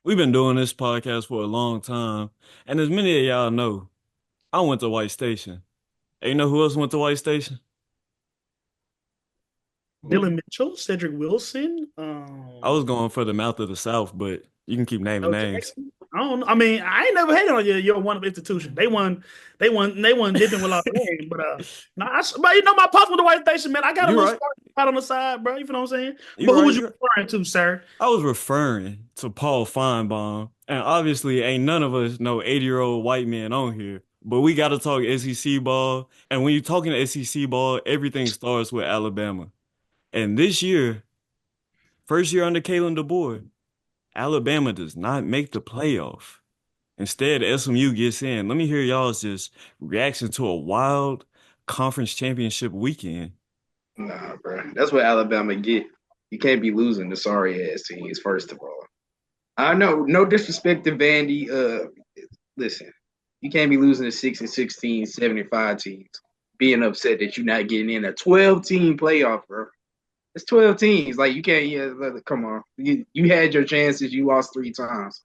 We've been doing this podcast for a long time, and as many of y'all know, I went to White Station. And you know who else went to White Station? Dylan Who? Mitchell, Cedric Wilson, I was going for the mouth of the South, but you can keep naming Joe names. Jackson. I don't know. I mean, I ain't never hated on your one of institution. They won dipping with a lot of rain. But my pops with the White Station, man. I got a You're little right. spot out on the side, bro. You feel what I'm saying? You're But who right. was you You're right. referring to, sir? I was referring to Paul Feinbaum, and obviously, ain't none of us know 80-year-old white men on here. But we got to talk SEC ball, and when you're talking SEC ball, everything starts with Alabama. And this year, first year under Kalen DeBoer, Alabama does not make the playoff. Instead, SMU gets in. Let me hear y'all's just reaction to a wild conference championship weekend. Nah, bro. That's what Alabama get. You can't be losing to sorry ass teams, first of all. I know, no disrespect to Vandy. Listen, you can't be losing to 6 and 16, 75 teams. Being upset that you're not getting in a 12-team playoff, bro. It's 12 teams. Like you can't, yeah, come on. You had your chances, you lost three times.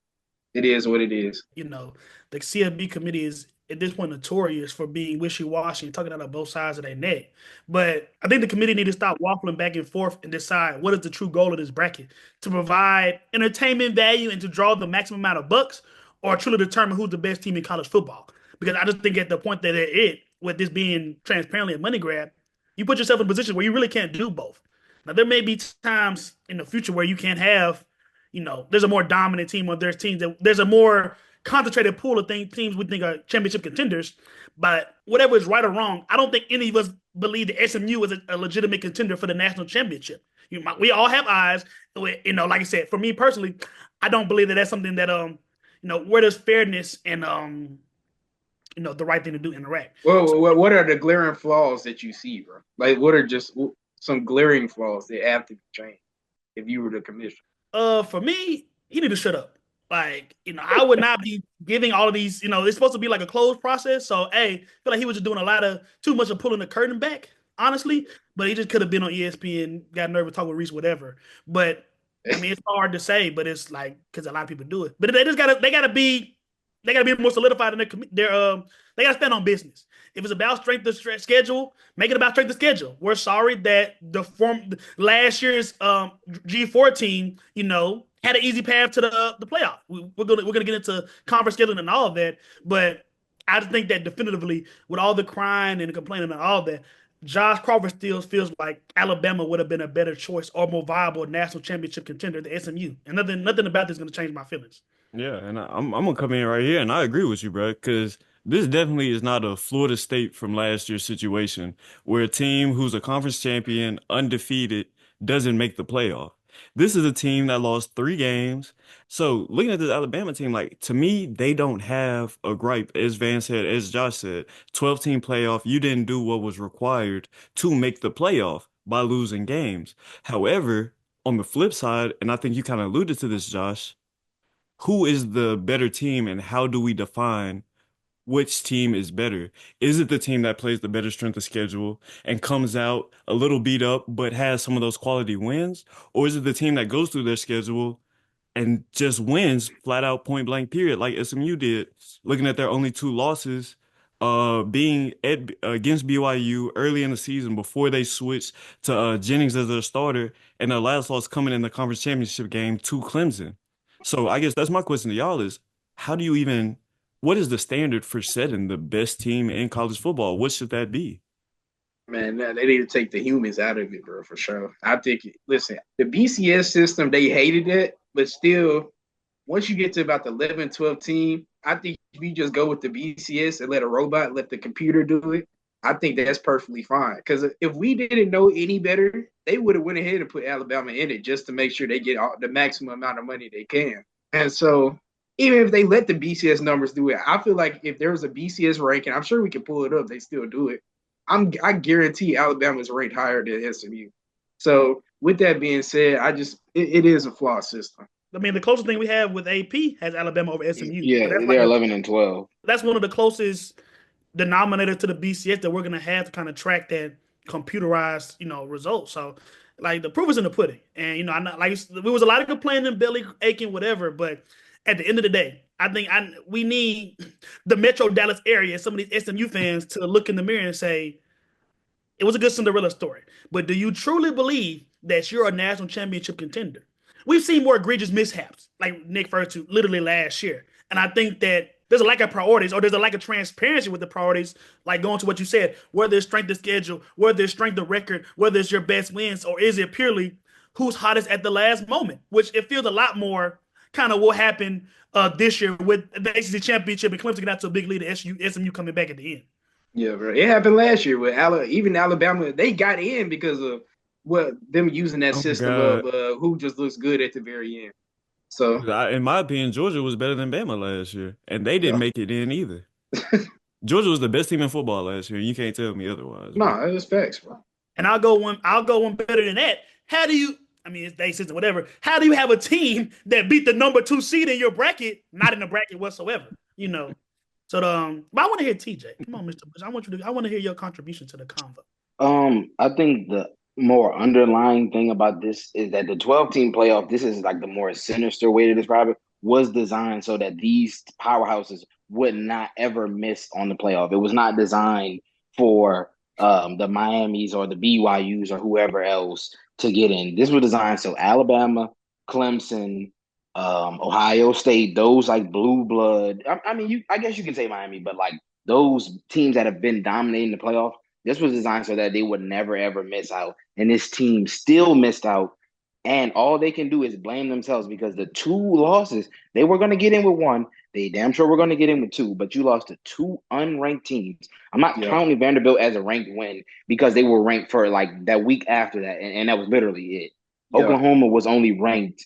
It is what it is. You know, the CFB committee is at this point notorious for being wishy-washy and talking out of both sides of their neck. But I think the committee need to stop waffling back and forth and decide what is the true goal of this bracket to provide entertainment value and to draw the maximum amount of bucks, or truly determine who's the best team in college football. Because I just think at the point that with this being transparently a money grab, you put yourself in a position where you really can't do both. Now there may be times in the future where you can't have, there's a more dominant team, or there's a more concentrated pool of teams we think are championship contenders. But whatever is right or wrong, I don't think any of us believe that SMU is a legitimate contender for the national championship. We all have eyes. Like I said, for me personally, I don't believe that that's something that where does fairness and the right thing to do interact. So, Well, what are the glaring flaws that you see, bro? Like, what are just some glaring flaws that have to be changed if you were the commissioner? for me, he need to shut up. Like, I would not be giving all of these, it's supposed to be like a closed process. So, hey, I feel like he was just doing a lot of too much of pulling the curtain back, honestly. But he just could have been on ESPN, got nervous, talking with Reese, whatever. But I mean, it's hard to say, but it's like because a lot of people do it. But they gotta be more solidified in they gotta stand on business. If it's about strength of schedule, make it about strength of schedule. We're sorry that the form last year's G14, had an easy path to the playoff. We're gonna get into conference scheduling and all of that, but I just think that definitively, with all the crying and the complaining and all of that, Josh Crawford still feels like Alabama would have been a better choice or more viable national championship contender than SMU. And nothing about this is going to change my feelings. Yeah, and I'm gonna come in right here, and I agree with you, bro, because this definitely is not a Florida State from last year's situation where a team who's a conference champion, undefeated, doesn't make the playoff. This is a team that lost three games. So looking at this Alabama team, like to me, they don't have a gripe. As Van said, as Josh said, 12-team playoff, you didn't do what was required to make the playoff by losing games. However, on the flip side, and I think you kind of alluded to this, Josh, who is the better team and how do we define which team is better? Is it the team that plays the better strength of schedule and comes out a little beat up but has some of those quality wins? Or is it the team that goes through their schedule and just wins flat out point blank period like SMU did, looking at their only two losses being against BYU early in the season before they switched to Jennings as their starter, and their last loss coming in the conference championship game to Clemson. So I guess that's my question to y'all is how do you even what is the standard for setting the best team in college football? What should that be? Man, they need to take the humans out of it, bro, for sure. I think, listen, the BCS system, they hated it, but still, once you get to about the 11, 12 team, I think if you just go with the BCS and let a robot, let the computer do it, I think that's perfectly fine. Because if we didn't know any better, they would have went ahead and put Alabama in it just to make sure they get the maximum amount of money they can. And so even if they let the BCS numbers do it, I feel like if there was a BCS ranking, I'm sure we can pull it up. They still do it. I guarantee Alabama's ranked higher than SMU. So with that being said, it is a flawed system. I mean, the closest thing we have with AP has Alabama over SMU, but Yeah, they're 11 and 12. that's one of the closest denominator to the BCS that we're gonna have to kind of track that computerized, results. So, like the proof is in the pudding, and I know, like there was a lot of complaining, belly aching, whatever, but at the end of the day, we need the Metro Dallas area, some of these SMU fans to look in the mirror and say, it was a good Cinderella story. But do you truly believe that you're a national championship contender? We've seen more egregious mishaps, like Nick first to literally last year. And I think that there's a lack of priorities or there's a lack of transparency with the priorities, like going to what you said, whether it's strength of schedule, whether it's strength of record, whether it's your best wins, or is it purely who's hottest at the last moment, which it feels a lot more kind of what happened this year with the ACC championship and Clemson get out to a big lead, SMU coming back at the end. Yeah, bro. It happened last year with even Alabama. They got in because of what them using that Oh system God. of who just looks good at the very end. So In my opinion, Georgia was better than Bama last year, and they didn't yeah, make it in either. Georgia was the best team in football last year. You can't tell me otherwise, bro. no, it's facts, bro. And I'll go one better than that. How do you I mean it's day system, whatever. How do you have a team that beat the number 2 seed in your bracket, not in the bracket whatsoever? You know. So but I want to hear TJ. Come on, Mr. Bush. I want to hear your contribution to the convo. I think the more underlying thing about this is that the 12 team playoff, this is like the more sinister way to describe it, was designed so that these powerhouses would not ever miss on the playoff. It was not designed for the Miamis or the BYUs or whoever else to get in. This was designed so Alabama, Clemson, Ohio State, those like blue blood. I mean, I guess you can say Miami, but like those teams that have been dominating the playoff, this was designed so that they would never ever miss out. And this team still missed out. And all they can do is blame themselves because the two losses, they were going to get in with one. They damn sure were going to get in with two, but you lost to two unranked teams. I'm not Yeah, counting Vanderbilt as a ranked win because they were ranked for like that week after that. And that was literally it. yeah, Oklahoma was only ranked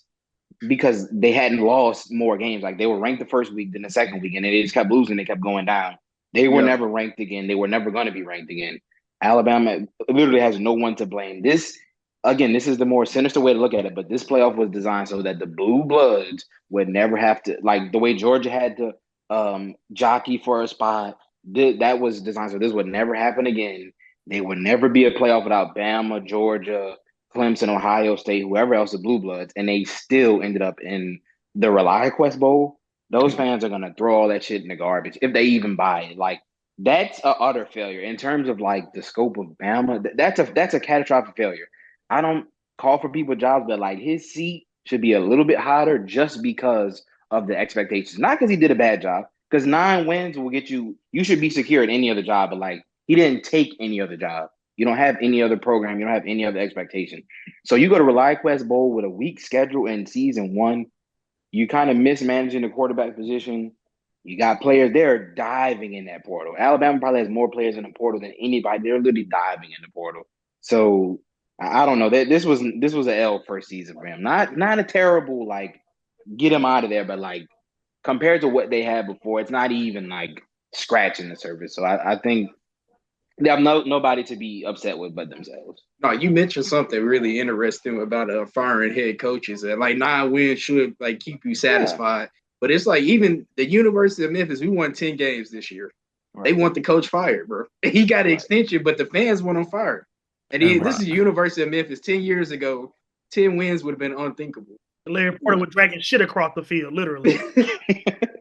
because they hadn't lost more games. Like they were ranked the first week, then the second week, and they just kept losing. They kept going down. They were yeah, never ranked again. They were never going to be ranked again. Alabama literally has no one to blame. This, again, this is the more sinister way to look at it, but this playoff was designed so that the blue bloods would never have to, like the way Georgia had to jockey for a spot, that was designed so this would never happen again. They would never be a playoff without Bama, Georgia, Clemson, Ohio State, whoever else the blue bloods, and they still ended up in the ReliaQuest Bowl. Those fans are gonna throw all that shit in the garbage if they even buy it. Like that's a utter failure in terms of like the scope of Bama. That's a catastrophic failure. I don't call for people jobs, but like his seat should be a little bit hotter just because of the expectations. Not because he did a bad job, because 9 wins will get you. You should be secure at any other job, but like he didn't take any other job. You don't have any other program. You don't have any other expectation. So you go to ReliaQuest Bowl with a weak schedule in season one. You kind of mismanaging the quarterback position. You got players there diving in that portal. Alabama probably has more players in the portal than anybody. They're literally diving in the portal. So I don't know. This was an L first season for him. Not a terrible like get him out of there, but like compared to what they had before, it's not even like scratching the surface. So I think they have nobody to be upset with but themselves. no, you mentioned something really interesting about firing head coaches. And like 9 wins should like keep you Yeah. satisfied. But it's like even the University of Memphis, we won 10 games this year. They Right. want the coach fired, bro. He got an Right. extension, but the fans want him fired. And And this bro, is University of Memphis. 10 years ago, 10 wins would have been unthinkable. Larry Porter was dragging shit across the field, literally.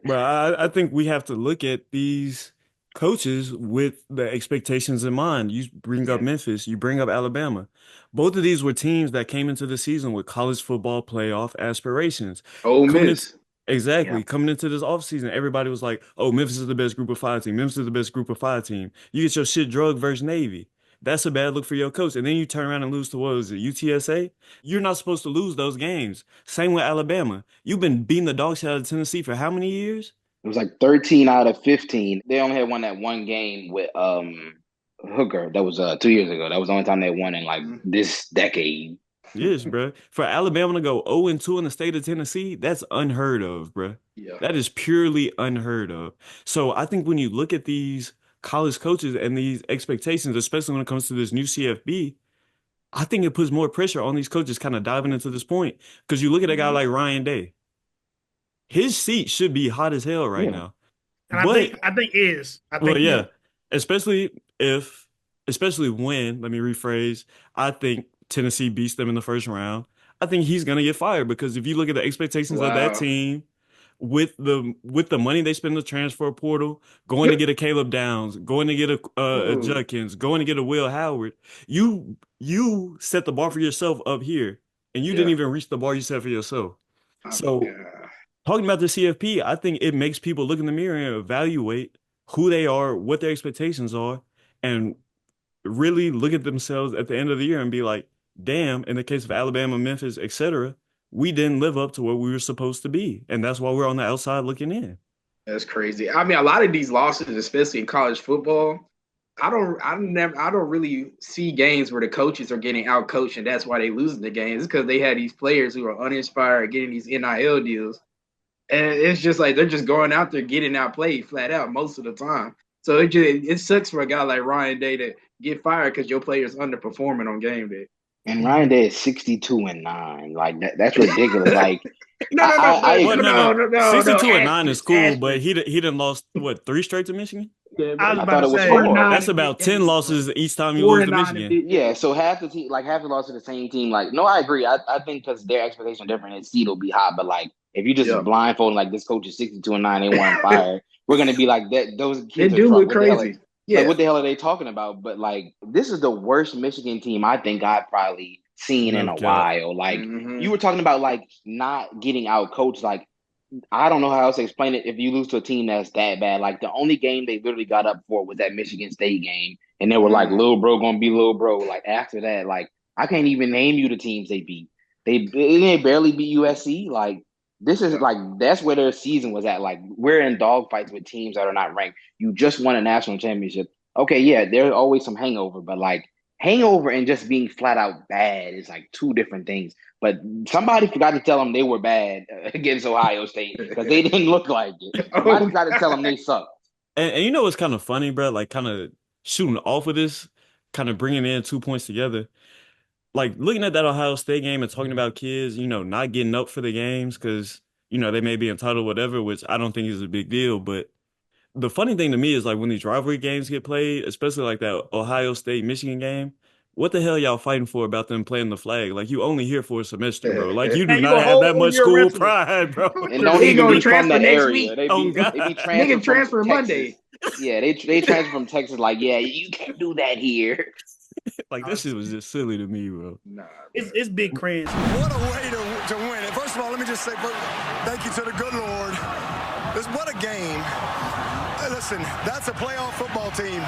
I think we have to look at these coaches with the expectations in mind. You bring up Yeah. Memphis, you bring up Alabama. Both of these were teams that came into the season with college football playoff aspirations. Ole Coming into Miss. Yeah. Exactly. Coming into this offseason, everybody was like, oh, Memphis is the best group of five team. Memphis is the best group of five team. You get your shit drugged versus Navy. That's a bad look for your coach. And then you turn around and lose to what was it, UTSA? You're not supposed to lose those games. Same with Alabama. You've been beating the dog shit out of Tennessee for how many years? It was like 13 out of 15. They only had won that one game with Hooker. That was 2 years ago. That was the only time they won in like Mhm. this decade. Yes, bro. For Alabama to go 0-2 in the state of Tennessee, that's unheard of, bro. Yeah. That is purely unheard of. So I think when you look at these college coaches and these expectations, especially when it comes to this new CFB, I think it puts more pressure on these coaches kind of diving into this point. Because you look at a guy Mhm. like Ryan Day, his seat should be hot as hell right Yeah. now. And But I think is. I well, think yeah, especially if, especially when, let me rephrase, I think Tennessee beats them in the first round. I think he's gonna get fired because if you look at the expectations of that Wow. team, with the money they spend in the transfer portal, going to get a Caleb Downs, going to get a Ooh, Judkins, going to get a Will Howard, you set the bar for yourself up here, and you didn't yeah. even reach the bar you set for yourself. So Yeah. talking about the CFP, I think it makes people look in the mirror and evaluate who they are, what their expectations are, and really look at themselves at the end of the year and be like, damn, in the case of Alabama, Memphis, etc., we didn't live up to what we were supposed to be. And that's why we're on the outside looking in. That's crazy. I mean, a lot of these losses, especially in college football, I don't really see games where the coaches are getting out coached and that's why they losing the games. It's because they had these players who are uninspired getting these NIL deals. And it's just like they're just going out there getting outplayed flat out most of the time. So it sucks for a guy like Ryan Day to get fired because your player's underperforming on game day. And Ryan Day is 62-9. Like that's ridiculous. Like No, no, no, I but What? no, No, agree. no, no. no, no, no. 62 and 9 is Asterisk, cool, but asterisk. he done lost what, three straight to Michigan? Yeah, I but was I about thought to it was say, 4-9 That's in about big 10 games, bro. losses each time you Four lose and to nine in Michigan. big Yeah, games. so half the team, like half the loss to the same team. Like, no, I agree. I think because their expectations are different, and seed will be hot. But like, if you just Yeah. blindfold like this coach is 62-9, they want him fired. We're gonna be like that. Those They kids are do drunk. look What the hell? crazy. Like, Yeah. what the hell are they talking about? But like, this is the worst Michigan team I think I've probably seen in No a cap. while. Like, Mm-hmm. you were talking about like not getting out coached. Like, I don't know how else to explain it if you lose to a team that's that bad. Like the only game they literally got up for was that Michigan State game, and they were like, Mm. "Little bro gonna be little bro." Like after that, like I can't even name you the teams they beat. They barely beat USC. Like this is Yeah. like that's where their season was at. Like we're in dogfights with teams that are not ranked. You just won a national championship. Okay, yeah, there's always some hangover, but like hangover and just being flat out bad is like two different things. But somebody forgot to tell them they were bad against Ohio State because they didn't look like it. Somebody Oh forgot to tell them God. they suck. And you know what's kind of funny, bro? Like, kind of shooting off of this, kind of bringing in 2 points together. Like, looking at that Ohio State game and talking about kids, not getting up for the games because, they may be entitled, whatever, which I don't think is a big deal. But the funny thing to me is like when these rivalry games get played, especially like that Ohio State Michigan game, what the hell y'all fighting for about them playing the flag? Like you only here for a semester, bro. Like you do man, you not a have whole that full much year school wrestler. pride, bro. And don't He even gonna be from transfer that next area. week. Oh They be God. transferred Nigga from transfer Texas. Monday. Yeah, they transfer from Texas. Like, yeah, you can't do that here. Like this shit was just silly to me, bro. Nah, bro. it's big cringe. What a way to win it. First of all, let me just say thank you to the good Lord. What a game. Hey, listen, that's a playoff football team.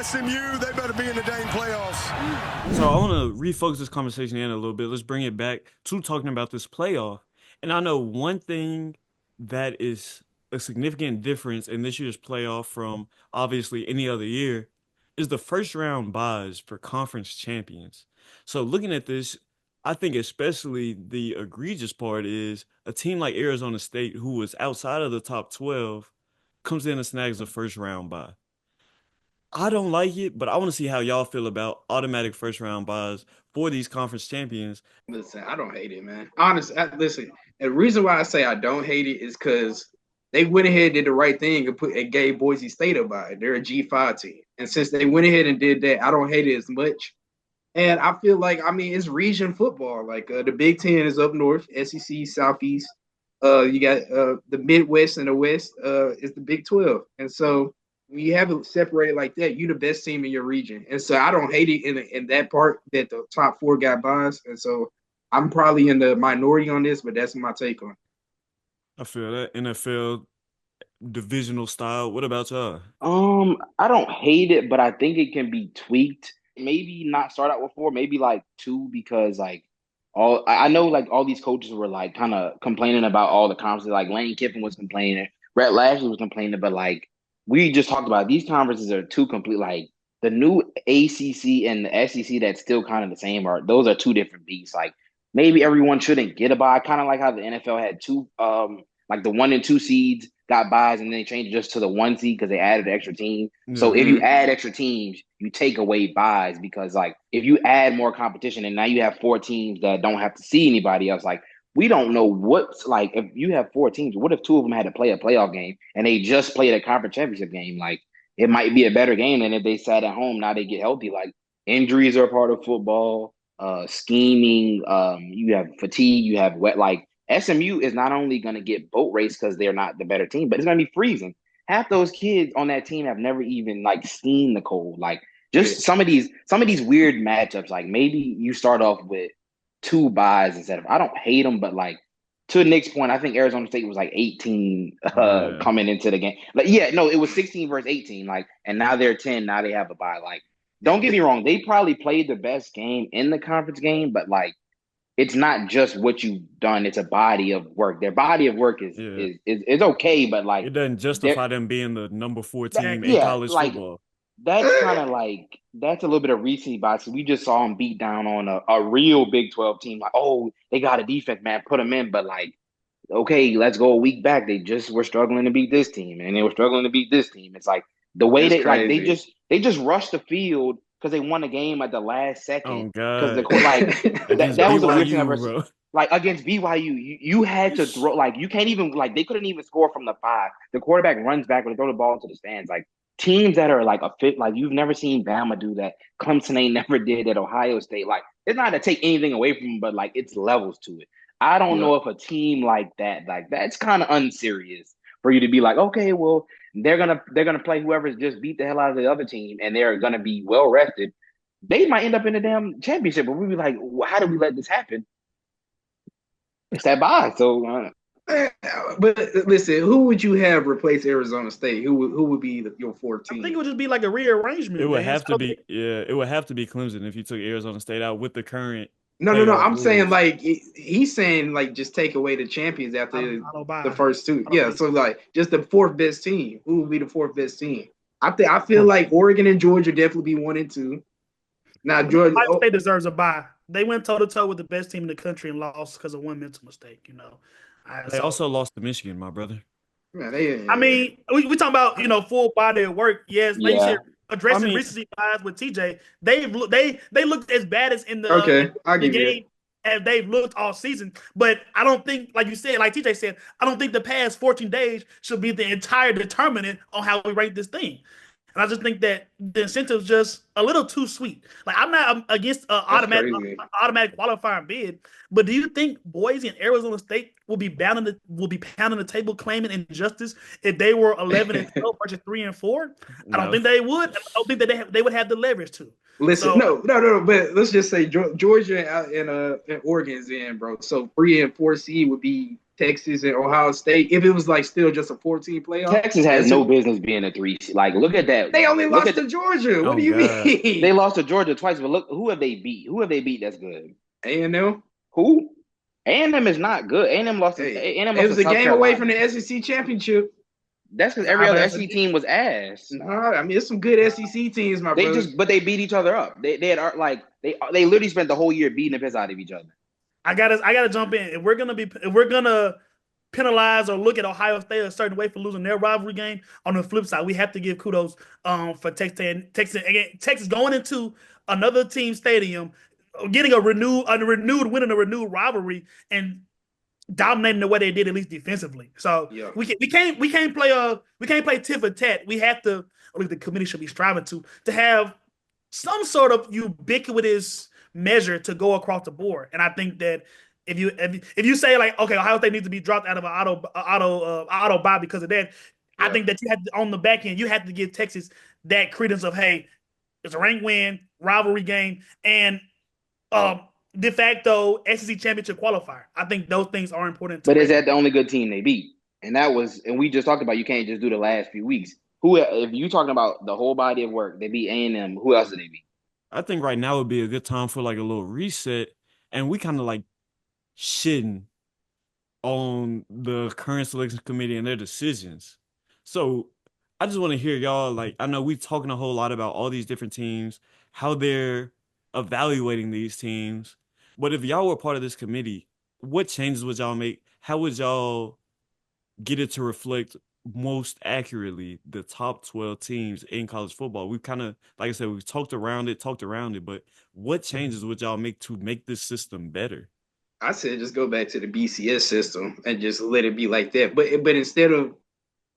SMU, they better be in the dang playoffs. So I want to refocus this conversation in a little bit. Let's bring it back to talking about this playoff. And I know one thing that is a significant difference in this year's playoff from obviously any other year is the first round buys for conference champions. So looking at this, I think especially the egregious part is a team like Arizona State, who was outside of the top 12, comes in and snags a first round bye. I don't like it, but I want to see how y'all feel about automatic first round buys for these conference champions. Listen, I don't hate it, man. Honestly, listen. The reason why I say I don't hate it is because they went ahead and did the right thing and gave Boise State a bye. They're a G5 team, and since they went ahead and did that, I don't hate it as much. And I feel like it's region football. Like the Big Ten is up north, SEC Southeast. You got the Midwest and the West is the Big 12, and so when you have it separated like that, you're the best team in your region. And so I don't hate it in that part that the top four got buys. And so I'm probably in the minority on this, but that's my take on it. I feel that NFL divisional style. What about y'all? I don't hate it, but I think it can be tweaked. Maybe not start out with four, maybe like two, because like I know like all these coaches were like kind of complaining about all the conferences. Like Lane Kiffin was complaining, Brett Lashley was complaining, but like we just talked about, these conferences are too complete. Like the new ACC and the SEC that's still kind of the same, are those are two different beasts. Like maybe everyone shouldn't get a bye, kind of like how the NFL had two like the 1 and 2 seeds got buys, and then they changed it just to the 1 seed because they added an extra team. So Yeah. if you Mhm. add extra teams, you take away buys, because like if you add more competition and now you have 4 teams that don't have to see anybody else, like we don't know what's like, if you have 4 teams, what if 2 of them had to play a playoff game and they just played a conference championship game? Like it might be a better game than if they sat at home. Now they get healthy. Like injuries are a part of football, scheming, you have fatigue, you have wet, like SMU is not only going to get boat race because they're not the better team, but it's going to be freezing. Half those kids on that team have never even like seen the cold. Like just some of these weird matchups. Like maybe you start off with 2 byes instead of. I don't hate them, but like to Nick's point, I think Arizona State was like 18 coming into the game. Like it was 16 versus 18. Like, and now they're 10. Now they have a bye. Like, don't get me wrong, they probably played the best game in the conference game, but like it's not just what you've done; it's a body of work. Their body of work is okay, but like it doesn't justify them being the number 4 team in yeah, college like, football. That's kind of like that's a little bit of recency bias. We just saw them beat down on a real Big 12 team. Like, oh, they got a defect, man, put them in. But like, okay, let's go a week back. They just were struggling to beat this team, and they were struggling to beat this team. It's like the way That's they crazy. like they just rushed the field because they won the game at the last second. Oh Because God! that was the weird thing BYU, ever. bro. Like against BYU, you had to throw. Like you can't even like they couldn't even score from the 5. The quarterback runs back when they throw the ball into the stands. Like teams that are like a fit, like you've never seen Bama do that. Clemson ain't never did at Ohio State. Like it's not to take anything away from them, but like it's levels to it. I don't know if a team like that's kind of unserious for you to be like, okay, well they're gonna play whoever's just beat the hell out of the other team and they're gonna be well rested. They might end up in the damn championship, but we'd be like, how did we let this happen? It's that bye. So, but listen, who would you have replace Arizona State? Who would be your 14? I think it would just be like a rearrangement. It would have to be, it would have to be Clemson if you took Arizona State out with the current. No. I'm saying like he's saying like just take away the champions after the first 2. Yeah, so like just the 4th best team. Who would be the 4th best team? I feel like Oregon and Georgia definitely be 1 and 2. Now Georgia, Ohio State deserves a bye. They went toe to toe with the best team in the country and lost because of one mental mistake. They also lost to Michigan, my brother. Man, I mean, we talking about full body of work. Yes, like you said, addressing recency bias with TJ. They looked as bad as in the game as they've looked all season. But I don't think, like you said, like TJ said, I don't think the past 14 days should be the entire determinant on how we rate this thing. And I just think that the incentive's just a little too sweet. Like I'm not against automatic qualifying bid, but do you think Boise and Arizona State will be pounding the table claiming injustice if they were 11 and 12 versus 3 and 4? I don't think they would. I don't think that they would have the leverage to. Listen, no. But let's just say Georgia and Oregon is in, bro. So 3 and 4 seed would be Texas and Ohio State. If it was like still just a 14 playoff, Texas has no business being a 3 seed. Like, look at that. They only lost to Georgia. What do you mean? They lost to Georgia twice, but look, who have they beat? Who have they beat that's good? A&M. Who? A&M is not good. A&M lost to A&M. It was a game away from the SEC championship. That's because every other SEC team was ass. Nah, I mean, it's some good SEC teams, my brother. But they beat each other up. They literally spent the whole year beating the piss out of each other. I gotta jump in. If we're gonna penalize or look at Ohio State a certain way for losing their rivalry game, on the flip side, we have to give kudos for Texas going into another team stadium, getting a renewed win in a renewed rivalry and dominating the way they did, at least defensively. So we can't play tit for tat. We have to, or at least the committee should be striving to have some sort of ubiquitous measure to go across the board. And I think that if you say like, okay, Ohio State needs to be dropped out of an auto bye because of that, I think that you have to, on the back end, you have to give Texas that credence of, hey, it's a ranked win, rivalry game, and de facto SEC championship qualifier. I think those things are important. But is that the only good team they beat? And we just talked about, you can't just do the last few weeks. If you talking about the whole body of work, they beat A&M. Who else did they beat? I think right now would be a good time for like a little reset, and we kind of like shitting on the current selection committee and their decisions. So I just want to hear y'all, like, I know we're talking a whole lot about all these different teams, how they're evaluating these teams. But if y'all were part of this committee, what changes would y'all make? How would y'all get it to reflect most accurately the top 12 teams in college football? We've kind of, like I said, we've talked around it, but what changes would y'all make to make this system better? I said just go back to the BCS system and just let it be like that. But instead of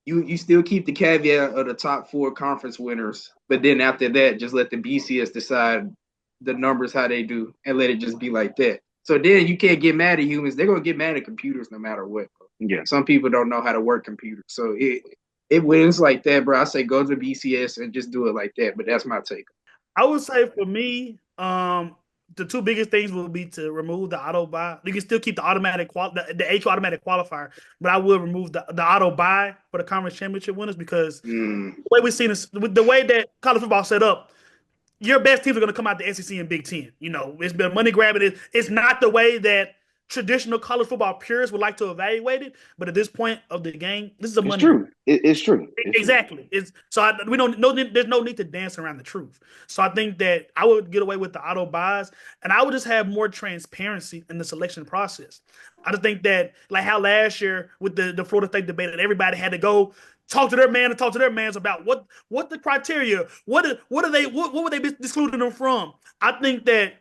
you still keep the caveat of the top 4 conference winners, but then after that, just let the BCS decide the numbers how they do and let it just be like that. So then you can't get mad at humans. They're gonna get mad at computers no matter what. Bro. Yeah. Some people don't know how to work computers, so it wins like that, bro. I say go to BCS and just do it like that. But that's my take. I would say for me, the two biggest things will be to remove the auto buy. You can still keep the the H automatic qualifier, but I will remove the auto buy for the conference championship winners because the way we've seen this, with the way that college football set up, your best teams are going to come out the SEC and Big Ten. You know, it's been money grabbing. It's not the way that traditional college football purists would like to evaluate it. But at this point of the game, this is a money. True. It's true. Exactly. We don't know. There's no need to dance around the truth. So I think that I would get away with the auto buys, and I would just have more transparency in the selection process. I just think that like how last year with the Florida State debate, that everybody had to go talk to their man and talk to their mans about what the criteria, what would they be excluding them from? I think that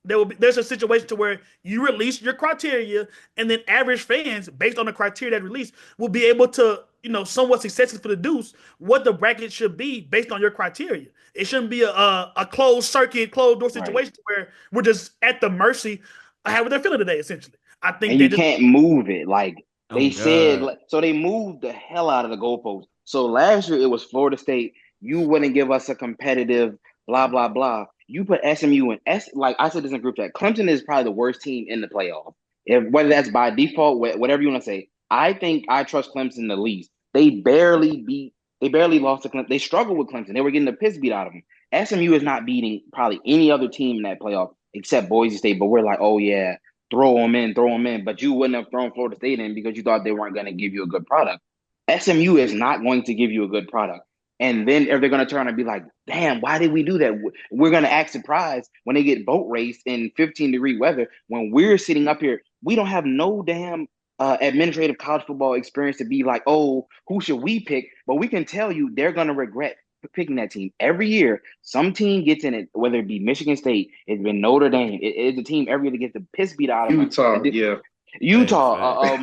there's a situation to where you release your criteria, and then average fans, based on the criteria that released, will be able to, somewhat successfully deduce what the bracket should be based on your criteria. It shouldn't be a closed circuit, closed door situation where we're just at the mercy of how they're feeling today, essentially. I think and you can't move it. Like they said, so they moved the hell out of the goalpost. So last year it was Florida State. You wouldn't give us a competitive blah, blah, blah. You put SMU in like I said this in group chat, Clemson is probably the worst team in the playoff. Whether that's by default, whatever you want to say. I think I trust Clemson the least. They barely lost to Clemson. They struggled with Clemson. They were getting the piss beat out of them. SMU is not beating probably any other team in that playoff except Boise State. But we're like, oh yeah, throw them in. But you wouldn't have thrown Florida State in because you thought they weren't going to give you a good product. SMU is not going to give you a good product. And then if they're going to turn and be like, damn, why did we do that? We're going to act surprised when they get boat raced in 15-degree weather when we're sitting up here. We don't have no damn administrative college football experience to be like, oh, who should we pick? But we can tell you they're going to regret picking that team. Every year, some team gets in it, whether it be Michigan State, it's been Notre Dame. It's a team every year that gets the piss beat out of them. Utah,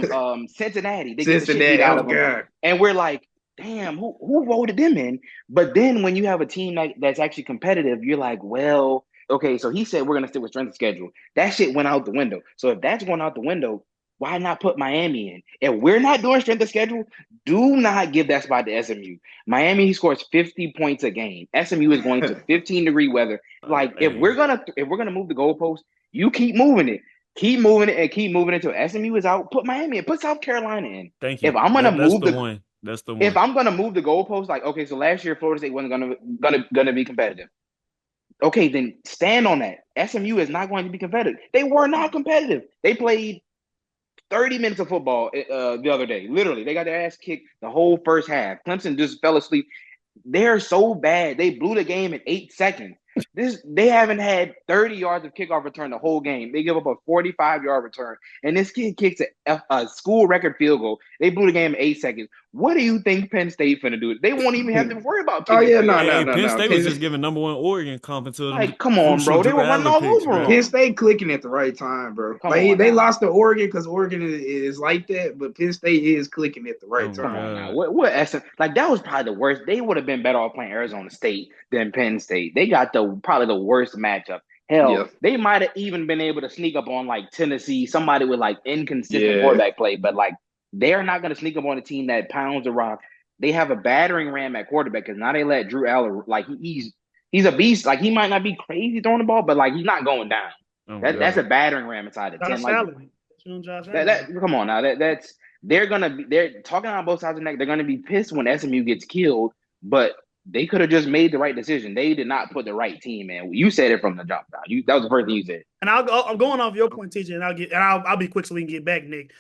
Cincinnati. They get the shit beat out of them. And we're like, damn, who voted them in? But then when you have a team that's actually competitive, you're like, well, okay, so he said we're going to stick with strength of schedule. That shit went out the window. So if that's going out the window, why not put Miami in? If we're not doing strength of schedule, do not give that spot to SMU. Miami scores 50 points a game. SMU is going to 15-degree weather. Like if we're gonna move the goalpost, you keep moving it. Keep moving it and keep moving it until SMU is out. Put Miami in. Put South Carolina in. Thank you. If I'm gonna move the one. That's the one. If I'm gonna move the goalpost, like okay, so last year Florida State wasn't gonna be competitive. Okay, then stand on that. SMU is not going to be competitive. They were not competitive. They played 30 minutes of football the other day. Literally, they got their ass kicked the whole first half. Clemson just fell asleep. They're so bad. They blew the game in 8 seconds. They haven't had 30 yards of kickoff return the whole game. They give up a 45-yard return, and this kid kicks a school record field goal. They blew the game in 8 seconds. What do you think Penn State finna do? They won't even have to worry about kicking. Penn State was just giving number one Oregon comping to them. Like, come on, bro. They were running all over them. Penn State clicking at the right time, bro. They lost to Oregon because Oregon is like that, but Penn State is clicking at the right time. What essence? Like that was probably the worst. They would have been better off playing Arizona State than Penn State. They got probably the worst matchup. Hell, they might have even been able to sneak up on like Tennessee, somebody with like inconsistent quarterback play, but like they're not going to sneak up on a team that pounds the rock. They have a battering ram at quarterback because now they let Drew Aller, like he's a beast. Like he might not be crazy throwing the ball, but like he's not going down. That's a battering ram inside the 10. Come on now, they're talking on both sides of the neck. They're gonna be pissed when SMU gets killed, but they could have just made the right decision. They did not put the right team in. You said it from the jump down. That was the first thing you said. And I'm going off your point, TJ, and I'll be quick so we can get back, Nick.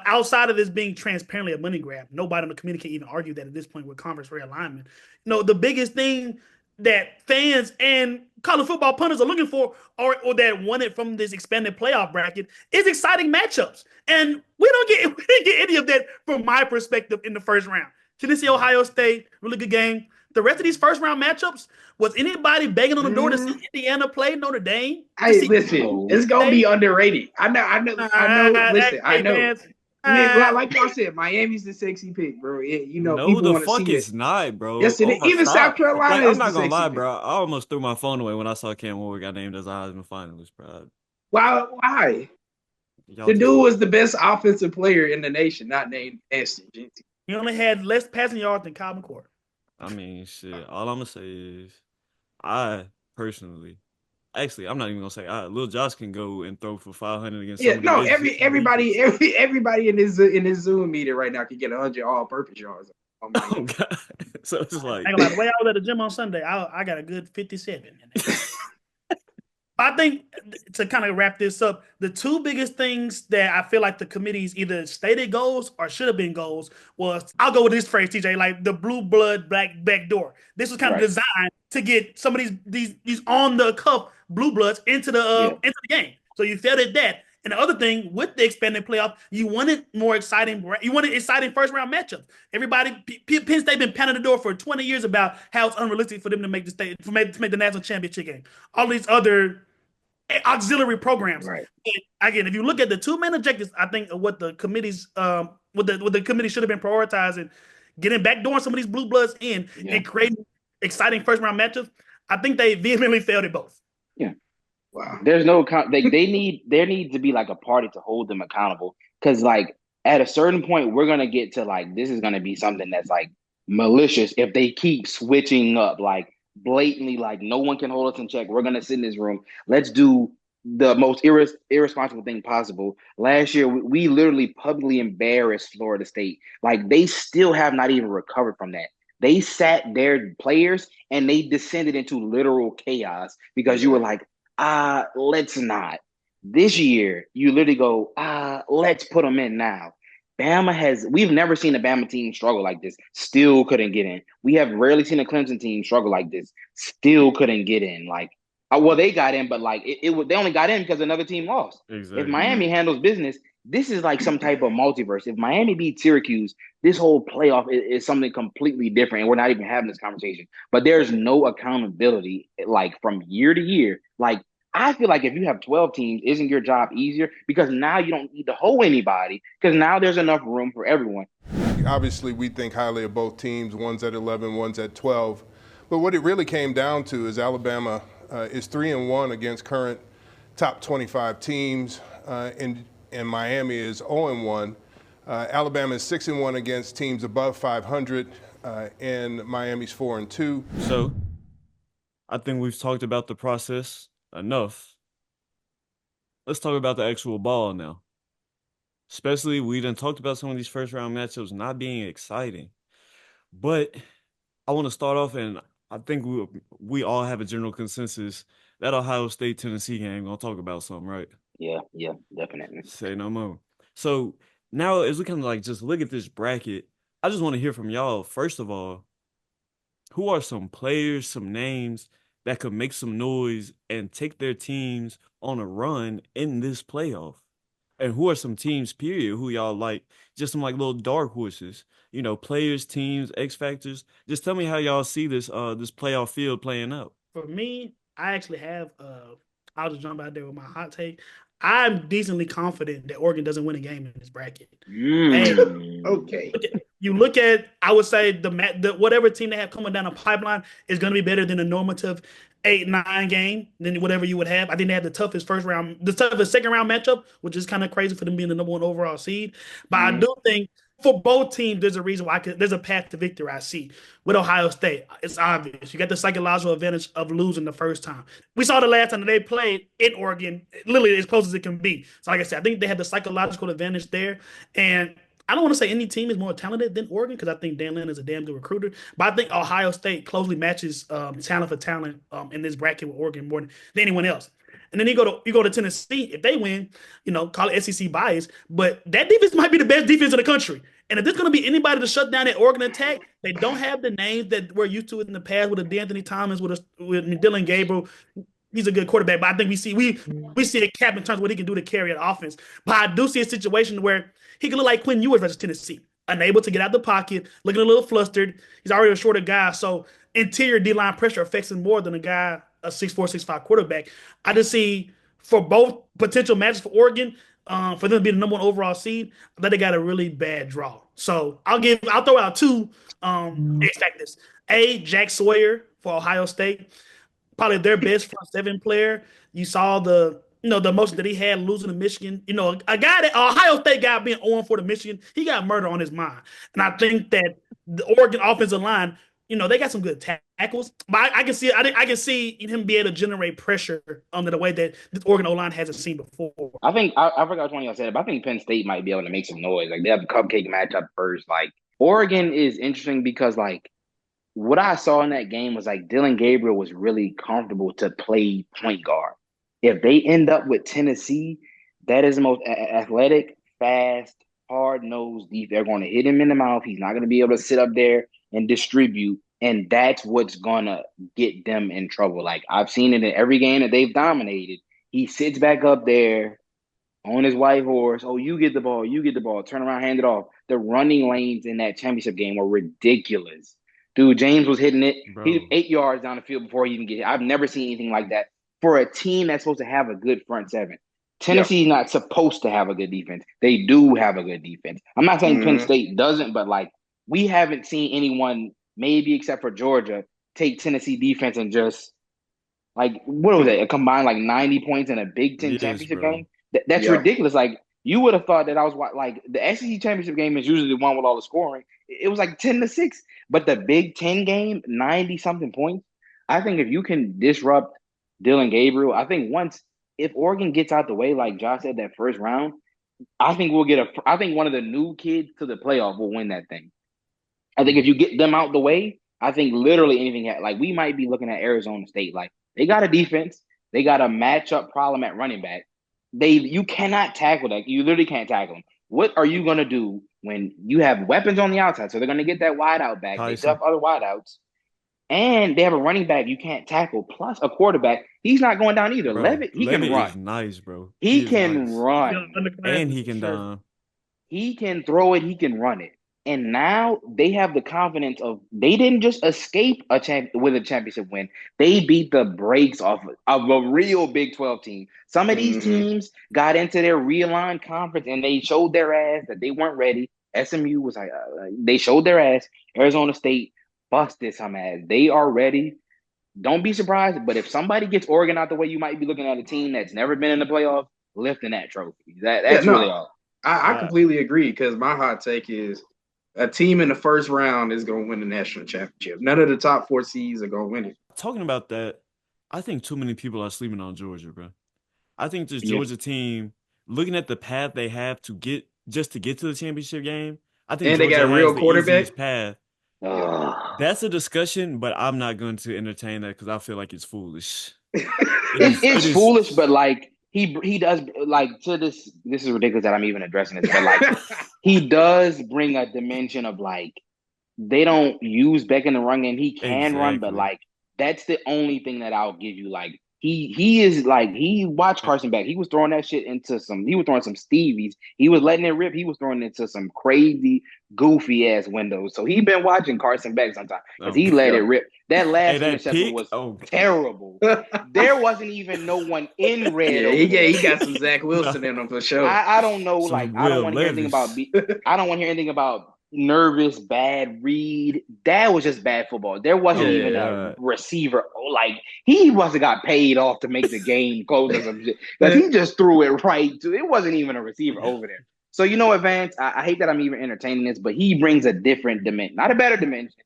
Outside of this being transparently a money grab, nobody in the community can even argue that at this point with conference realignment. The biggest thing that fans and college football punters are looking for or that wanted from this expanded playoff bracket is exciting matchups. And we didn't get any of that from my perspective in the first round. Tennessee, Ohio State, really good game. The rest of these first round matchups, was anybody begging on the door to see Indiana play Notre Dame? Hey, listen, it's gonna be underrated. I know. Listen, I know. Like I said, Miami's the sexy pick, bro. No, people the fuck is not, bro. Yes, even South Carolina. I'm not gonna lie, bro. I almost threw my phone away when I saw Cam Ward got named as a Heisman finalist, bro. Why? Y'all The just dude was the best offensive player in the nation, not named Ashton Genty. He only had less passing yards than Kyle McCord. I mean, shit. All I'm gonna say is, I personally, actually, I'm not even gonna say Lil Josh can go and throw for 500 against Yeah, some of the no, best defense. everybody in this Zoom meeting right now can get 100 all-purpose yards on my Oh God. So it's I like, ain't gonna lie, the way I was at the gym on Sunday, I got a good 57 in there. I think to kind of wrap this up, the two biggest things that I feel like the committee's either stated goals or should have been goals was, I'll go with this phrase, TJ, like the blue blood black back door. This was kind of Right. designed to get some of these on the cuff blue bloods into the game. So you felt at that. And the other thing with the expanded playoff, you wanted more exciting. You wanted exciting first round matchups. Everybody, Penn State been pounding the door for 20 years about how it's unrealistic for them to make the state to make the national championship game. All these other auxiliary programs. Right. And again, if you look at the two main objectives, I think what the committee's what the committee should have been prioritizing, getting backdooring some of these blue bloods in and creating exciting first round matchups. I think they vehemently failed at both. Yeah. Wow. There's no there needs to be like a party to hold them accountable, because like at a certain point we're gonna get to like this is gonna be something that's like malicious if they keep switching up like blatantly, like no one can hold us in check. We're gonna sit in this room. Let's do the most irresponsible thing possible. Last year we literally publicly embarrassed Florida State. Like they still have not even recovered from that. They sat their players and they descended into literal chaos because you were like, let's not. This year, you literally go, let's put them in now. We've never seen a Bama team struggle like this, still couldn't get in. We have rarely seen a Clemson team struggle like this, still couldn't get in. Like, well, they got in, but like they only got in because another team lost. exactly. If Miami handles business, this is like some type of multiverse. If Miami beats Syracuse, this whole playoff is something completely different, and we're not even having this conversation. But there's no accountability, like from year to year. Like I feel like if you have 12 teams, isn't your job easier? Because now you don't need to hold anybody, because now there's enough room for everyone. Obviously, we think highly of both teams. One's at 11, one's at 12. But what it really came down to is Alabama is 3-1 against current top 25 teams, and Miami is 0-1. Alabama is 6-1 against teams above 500, and Miami's 4-2. So I think we've talked about the process enough. Let's talk about the actual ball now. Especially, we done talked about some of these first round matchups not being exciting. But I want to start off, and I think we all have a general consensus that Ohio State Tennessee game gonna talk about something, right? Yeah, definitely. Say no more. So now, as we kind of like just look at this bracket, I just want to hear from y'all. First of all, who are some players, some names that could make some noise and take their teams on a run in this playoff? And who are some teams, period, who y'all like? Just some like little dark horses, you know, players, teams, X factors. Just tell me how y'all see this this playoff field playing out. For me, I actually have I'll just jump out there with my hot take. I'm decently confident that Oregon doesn't win a game in this bracket. Okay. You look at, I would say the whatever team they have coming down the pipeline is going to be better than a normative 8-9 game than whatever you would have. I think they have the toughest second round matchup, which is kind of crazy for them being the number one overall seed. But I do think for both teams, there's a reason why there's a path to victory I see. With Ohio State, it's obvious. You got the psychological advantage of losing the first time. We saw the last time that they played in Oregon, literally as close as it can be. So like I said, I think they have the psychological advantage there. And I don't want to say any team is more talented than Oregon because I think Dan Lannon is a damn good recruiter. But I think Ohio State closely matches talent for talent in this bracket with Oregon more than anyone else. And then you go to Tennessee. If they win, call it SEC bias, but that defense might be the best defense in the country. And if there's going to be anybody to shut down that Oregon attack, they don't have the names that we're used to in the past with a D'Anthony Thomas, with Dylan Gabriel. He's a good quarterback, but I think we see a cap in terms of what he can do to carry an offense. But I do see a situation where he can look like Quinn Ewers versus Tennessee, unable to get out the pocket, looking a little flustered. He's already a shorter guy, so interior D-line pressure affects him more than a 6'4", 6'5" quarterback. I just see for both potential matches for Oregon, for them to be the number one overall seed, that they got a really bad draw. So I'll throw out two X factors. Jack Sawyer for Ohio State, probably their best front seven player. You saw the the emotion that he had losing to Michigan. A guy that Ohio State guy being 0-4 to Michigan, he got murder on his mind. And I think that the Oregon offensive line, they got some good tackles, but I can see I can see him be able to generate pressure under the way that the Oregon O line hasn't seen before. I think I forgot which one y'all said it, but I think Penn State might be able to make some noise. Like they have a cupcake matchup first. Like Oregon is interesting because like what I saw in that game was like Dylan Gabriel was really comfortable to play point guard. If they end up with Tennessee, that is the most athletic, fast, hard-nosed deep. They're going to hit him in the mouth. He's not going to be able to sit up there and distribute. And that's what's going to get them in trouble. Like I've seen it in every game that they've dominated. He sits back up there on his white horse. Oh, you get the ball. You get the ball. Turn around, hand it off. The running lanes in that championship game were ridiculous. Dude, James was hitting it. Bro. He 8 yards down the field before he even get hit. I've never seen anything like that for a team that's supposed to have a good front seven. Tennessee's not supposed to have a good defense. They do have a good defense. I'm not saying Penn State doesn't, but like we haven't seen anyone, maybe except for Georgia, take Tennessee defense and just like what was it? A combined like 90 points in a Big Ten championship bro. game. That's ridiculous. Like you would have thought that I was like the SEC championship game is usually the one with all the scoring. It was like 10-6, but the Big Ten game, 90 something points. I think if you can disrupt Dylan Gabriel, I think if Oregon gets out the way, like Josh said, that first round, I think I think one of the new kids to the playoff will win that thing. I think if you get them out the way, I think literally anything like we might be looking at Arizona State. Like they got a defense, they got a matchup problem at running back. You cannot tackle that. You literally can't tackle them. What are you gonna do when you have weapons on the outside? So they're gonna get that wide out back. They still have other wide outs. And they have a running back you can't tackle, plus a quarterback. He's not going down either. Bro, Levitt, he can run. Is nice, bro. He can nice. run. And he can dunk. He can throw it. He can run it. And now they have the confidence of they didn't just escape with a championship win. They beat the brakes off of a real Big 12 team. Some of these teams got into their realigned conference and they showed their ass that they weren't ready. SMU was like, they showed their ass. Arizona State busted some ass. They are ready. Don't be surprised. But if somebody gets Oregon out the way, you might be looking at a team that's never been in the playoffs lifting that trophy. That's really all. I completely agree because my hot take is a team in the first round is going to win the national championship. None of the top 4 seeds are going to win it. Talking about that, I think too many people are sleeping on Georgia, bro. I think this Georgia team, looking at the path they have to get to the championship game, I think Georgia they got a real quarterback path. That's a discussion, but I'm not going to entertain that because I feel like it's foolish. It's foolish, but like he does like to this is ridiculous that I'm even addressing this, but like he does bring a dimension of like they don't use Beck in the run game. He can run, but like that's the only thing that I'll give you. Like he is like he watched Carson Beck. He was throwing that shit into some Stevies. He was letting it rip. He was throwing it into some crazy goofy ass windows. So he been watching Carson Beck sometimes because he let it rip. That last interception was terrible. There wasn't even no one in red. He got some Zach Wilson in him for sure. I don't know. Like I don't want to hear anything about. I don't want to hear anything about nervous, bad read. That was just bad football. There wasn't even a receiver. Like he must have got paid off to make the game close or some shit. Because he just threw it right to. It wasn't even a receiver over there. So you know what, Vance? I hate that I'm even entertaining this, but he brings a different dimension, not a better dimension,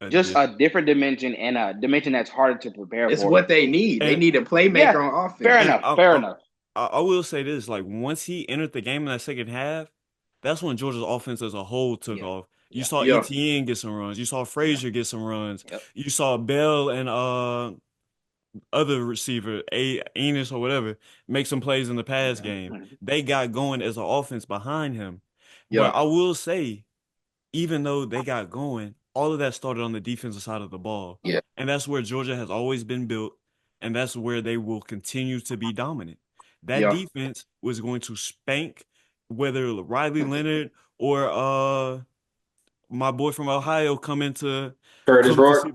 just a different dimension and a dimension that's harder to prepare for. It's what they need. They need a playmaker on offense. Fair enough. I will say this: like once he entered the game in that second half, that's when Georgia's offense as a whole took off. You saw Etienne get some runs. You saw Frazier get some runs. You saw Bell and other receiver, Enos or whatever, make some plays in the pass game. They got going as an offense behind him. But I will say, even though they got going, all of that started on the defensive side of the ball. And that's where Georgia has always been built, and that's where they will continue to be dominant. That defense was going to spank whether Riley Leonard or my boy from Ohio come into Curtis Rourke.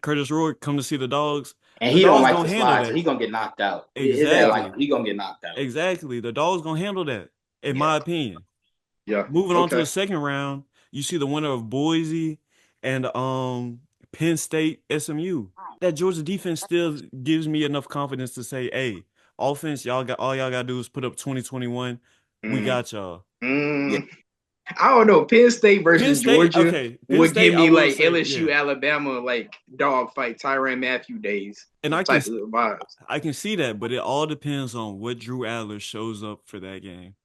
Curtis Rourke come to see the Dogs. And he don't like to slide, so he gonna get knocked out. Exactly. He gonna get knocked out. Exactly. The Dogs gonna handle that, in my opinion. Moving on to the second round, you see the winner of Boise and Penn State SMU. That Georgia defense still gives me enough confidence to say, hey, offense, y'all gotta do is put up 20-21. We got y'all. I don't know. Penn State versus Georgia Penn would State, give me I will like say, LSU, yeah. Alabama, like dog fight, Tyrann Mathieu days. And I type of vibes. can see that, but it all depends on what Drew Adler shows up for that game.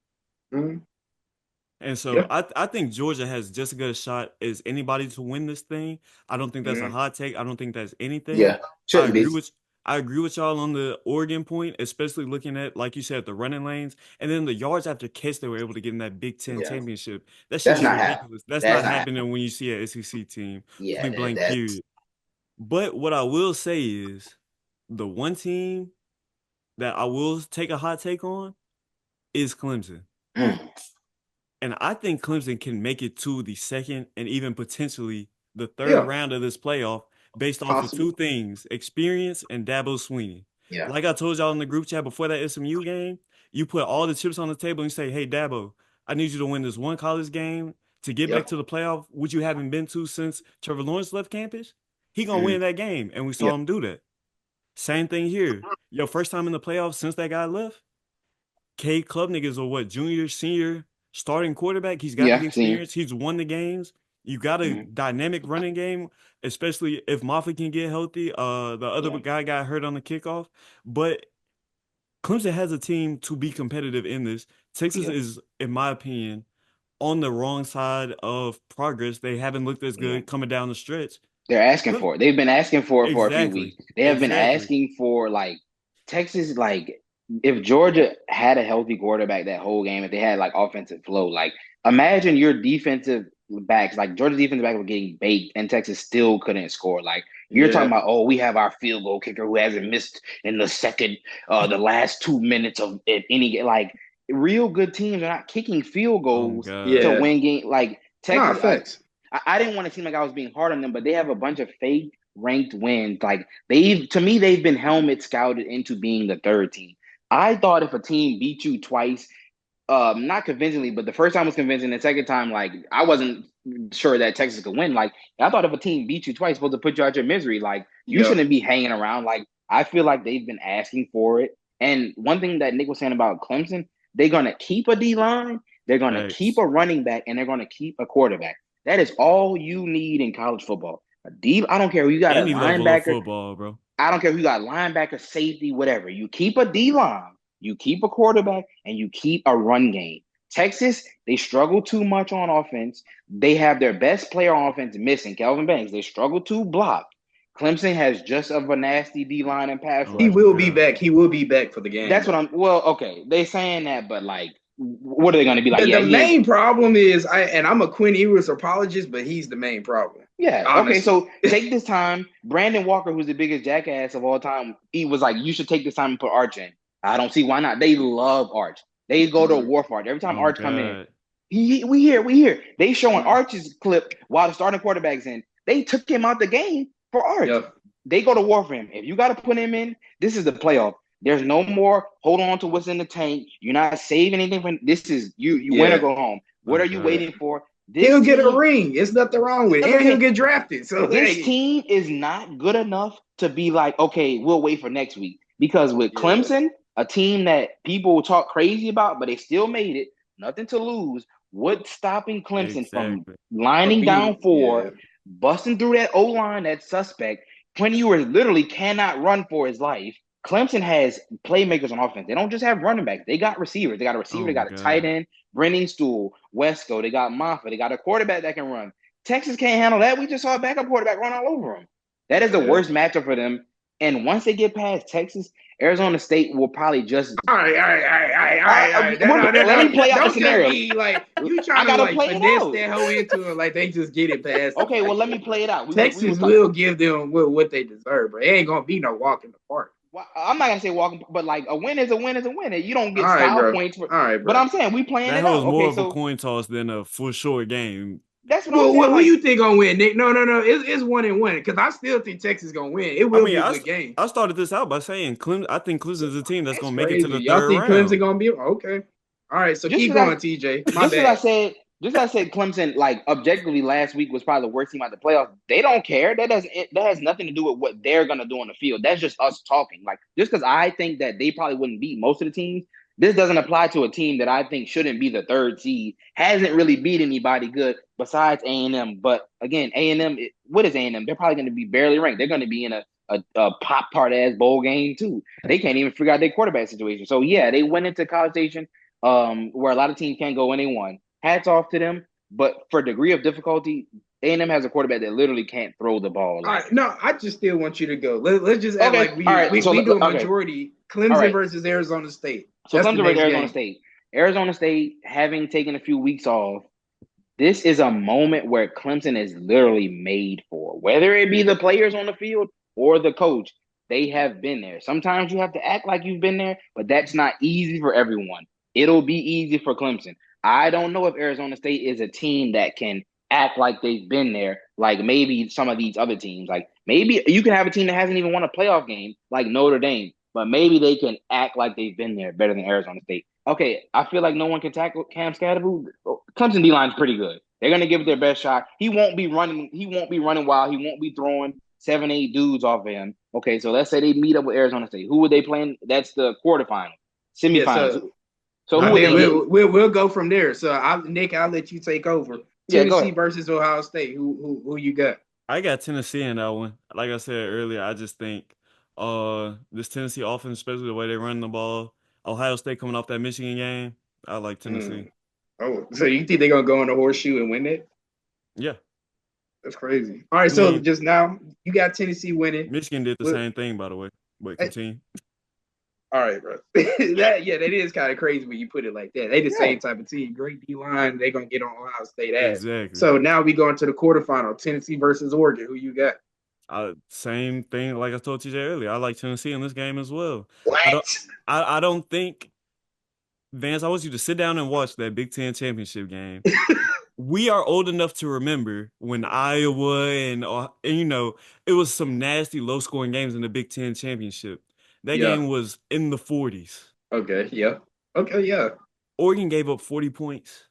Mm-hmm. And so I think Georgia has just as good a shot as anybody to win this thing. I don't think that's a hot take. I don't think that's anything. Yeah, shouldn't be. I agree with y'all on the Oregon point, especially looking at, like you said, the running lanes and then the yards after catch they were able to get in that Big Ten championship. That's not ridiculous. That's not happening when you see an SEC team. Yeah, point blank, period. But what I will say is the one team that I will take a hot take on is Clemson. And I think Clemson can make it to the second and even potentially the third round of this playoff based off of two things, experience and Dabo Swinney. Yeah. Like I told y'all in the group chat before that SMU game, you put all the chips on the table and you say, hey, Dabo, I need you to win this one college game to get back to the playoff, which you haven't been to since Trevor Lawrence left campus. He going to win that game, and we saw him do that. Same thing here. Your first time in the playoffs since that guy left, Cade Klubnik is a junior, senior, starting quarterback. He's got the experience. He's won the games. You got a dynamic running game, especially if Moffitt can get healthy. The other guy got hurt on the kickoff. But Clemson has a team to be competitive in this. Texas is, in my opinion, on the wrong side of progress. They haven't looked as good coming down the stretch. They're asking for it. They've been asking for it for a few weeks. They have been asking for, like, Texas, like, if Georgia had a healthy quarterback that whole game, if they had like offensive flow, like imagine your defensive backs, like Georgia's defensive back were getting baked and Texas still couldn't score. Like you're talking about, oh, we have our field goal kicker who hasn't missed in the last 2 minutes of any, like real good teams are not kicking field goals to win game. Like Texas, I didn't want to seem like I was being hard on them, but they have a bunch of fake ranked wins. Like they've been helmet scouted into being the third team. I thought if a team beat you twice, not convincingly, but the first time was convincing. The second time, like I wasn't sure that Texas could win. Like I thought if a team beat you twice, it's supposed to put you out your misery. Like you shouldn't be hanging around. Like I feel like they've been asking for it. And one thing that Nick was saying about Clemson, they're gonna keep a D line, they're gonna keep a running back, and they're gonna keep a quarterback. That is all you need in college football. I don't care who you got. Any linebacker, football, bro. I don't care if you got linebacker, safety, whatever. You keep a D-line, you keep a quarterback, and you keep a run game. Texas, they struggle too much on offense. They have their best player on offense missing, Kelvin Banks. They struggle to block. Clemson has just of a nasty D-line and pass rush. He will be back. He will be back for the game. That's what okay. They saying that, but like, what are they going to be like? The main problem is, I'm a Quinn Ewers apologist, but he's the main problem. Yeah. Honestly. Okay. So take this time. Brandon Walker, who's the biggest jackass of all time, he was like, you should take this time and put Arch in. I don't see why not. They love Arch. They go to war for Arch. Every time Arch come in, we hear. They showing Arch's clip while the starting quarterback's in. They took him out the game for Arch. Yep. They go to war for him. If you got to put him in, this is the playoff. There's no more hold on to what's in the tank. You're not saving anything from this. Is you win or go home. What are you waiting for? He'll get a ring. It's nothing wrong with it. And he'll get drafted. So this team is not good enough to be like, okay, we'll wait for next week. Because with Clemson, a team that people talk crazy about, but they still made it, nothing to lose. What's stopping Clemson from lining down busting through that O-line, that suspect? Quinn Ewers literally cannot run for his life. Clemson has playmakers on offense. They don't just have running backs. They got receivers. They got a receiver. They got a tight end, Brennan Stool, Wesco. They got Moffitt. They got a quarterback that can run. Texas can't handle that. We just saw a backup quarterback run all over them. That is the worst matchup for them. And once they get past Texas, Arizona State will probably just. All right. Let me play out the scenario. Like you trying to like finesse that whole into it, like they just get it past. Okay, well let me play it out. Texas will give them what they deserve, but it ain't gonna be no walk in the park. Well, I'm not gonna say walking, but like a win is a win is a win. You don't get style points for. All right, bro. But I'm saying we playing it out. That was more of a coin toss than a full short game. That's what I'm saying. What do you think gonna win, Nick? No. It's 1-1 because I still think Texas gonna win. It will be a good game. I started this out by saying I think Clemson's a team that's gonna make it to the Y'all third think round. Clemson gonna be okay? All right, so keep going, TJ. Just as I said, Just like I said, Clemson, like objectively last week was probably the worst team out the playoffs. They don't care. That has nothing to do with what they're gonna do on the field. That's just us talking. Like just because I think that they probably wouldn't beat most of the teams, this doesn't apply to a team that I think shouldn't be the third seed. Hasn't really beat anybody good besides A&M. But again, A&M, what is A&M? They're probably going to be barely ranked. They're going to be in a Pop-Tart ass bowl game too. They can't even figure out their quarterback situation. So yeah, they went into College Station, where a lot of teams can't go when they won. Hats off to them, but for degree of difficulty, A&M has a quarterback that literally can't throw the ball. All right, no, I just still want you to go. Let's just act like we do a majority. Clemson versus Arizona State. So Clemson versus Arizona State. Arizona State, having taken a few weeks off, this is a moment where Clemson is literally made for. Whether it be the players on the field or the coach, they have been there. Sometimes you have to act like you've been there, but that's not easy for everyone. It'll be easy for Clemson. I don't know if Arizona State is a team that can act like they've been there, like maybe some of these other teams. Like maybe you can have a team that hasn't even won a playoff game, like Notre Dame, but maybe they can act like they've been there better than Arizona State. Okay, I feel like no one can tackle Cam Scatterboot. Clemson D-line is pretty good. They're going to give it their best shot. He won't be running wild. He won't be throwing 7-8 dudes off of him. Okay, so let's say they meet up with Arizona State. Who would they play? That's the quarterfinal, semifinals. Yeah, so we'll go from there. So Nick, I'll let you take over. Tennessee versus Ohio State. Who you got? I got Tennessee in that one. Like I said earlier, I just think this Tennessee offense, especially the way they run the ball, Ohio State coming off that Michigan game, I like Tennessee. Oh, so you think they're gonna go in the horseshoe and win it? Yeah. That's crazy. All right, so just now you got Tennessee winning. Michigan did the same thing, by the way. But continue. All right, bro. that is kind of crazy when you put it like that. They the same type of team. Great D-line. They're going to get on Ohio State ass. Exactly. So now we go into the quarterfinal. Tennessee versus Oregon. Who you got? Same thing like I told TJ earlier. I like Tennessee in this game as well. What? I don't think, Vance, I want you to sit down and watch that Big Ten championship game. We are old enough to remember when Iowa and it was some nasty low-scoring games in the Big Ten championship. That game was in the 40s. Okay, yeah. Okay, yeah. Oregon gave up 40 points.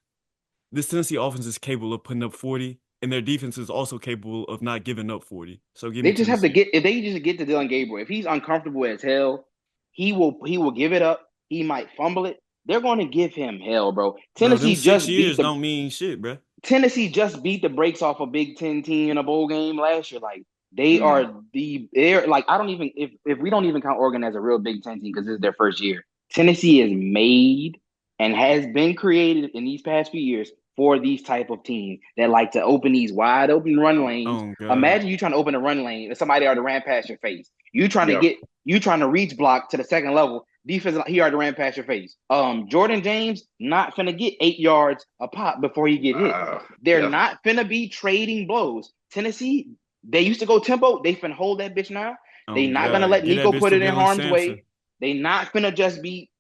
This Tennessee offense is capable of putting up 40, and their defense is also capable of not giving up 40. So they just have to get if they just get to Dylan Gabriel. If he's uncomfortable as hell, he will give it up. He might fumble it. They're going to give him hell, bro. Tennessee just 6 years don't mean shit, bro. Tennessee just beat the brakes off a Big Ten team in a bowl game last year. Like they're like I don't even if we don't even count Oregon as a real Big Ten team because this is their first year. Tennessee is made and has been created in these past few years for these type of teams that like to open these wide open run lanes. Imagine you trying to open a run lane and somebody already ran past your face. You trying to reach block to the second level. Defense, he already ran past your face. Jordan James not finna get 8 yards a pop before he get hit. They're not finna be trading blows. Tennessee, they used to go tempo. They finna hold that bitch now. They not gonna let Nico put it in harm's way. They not finna just be.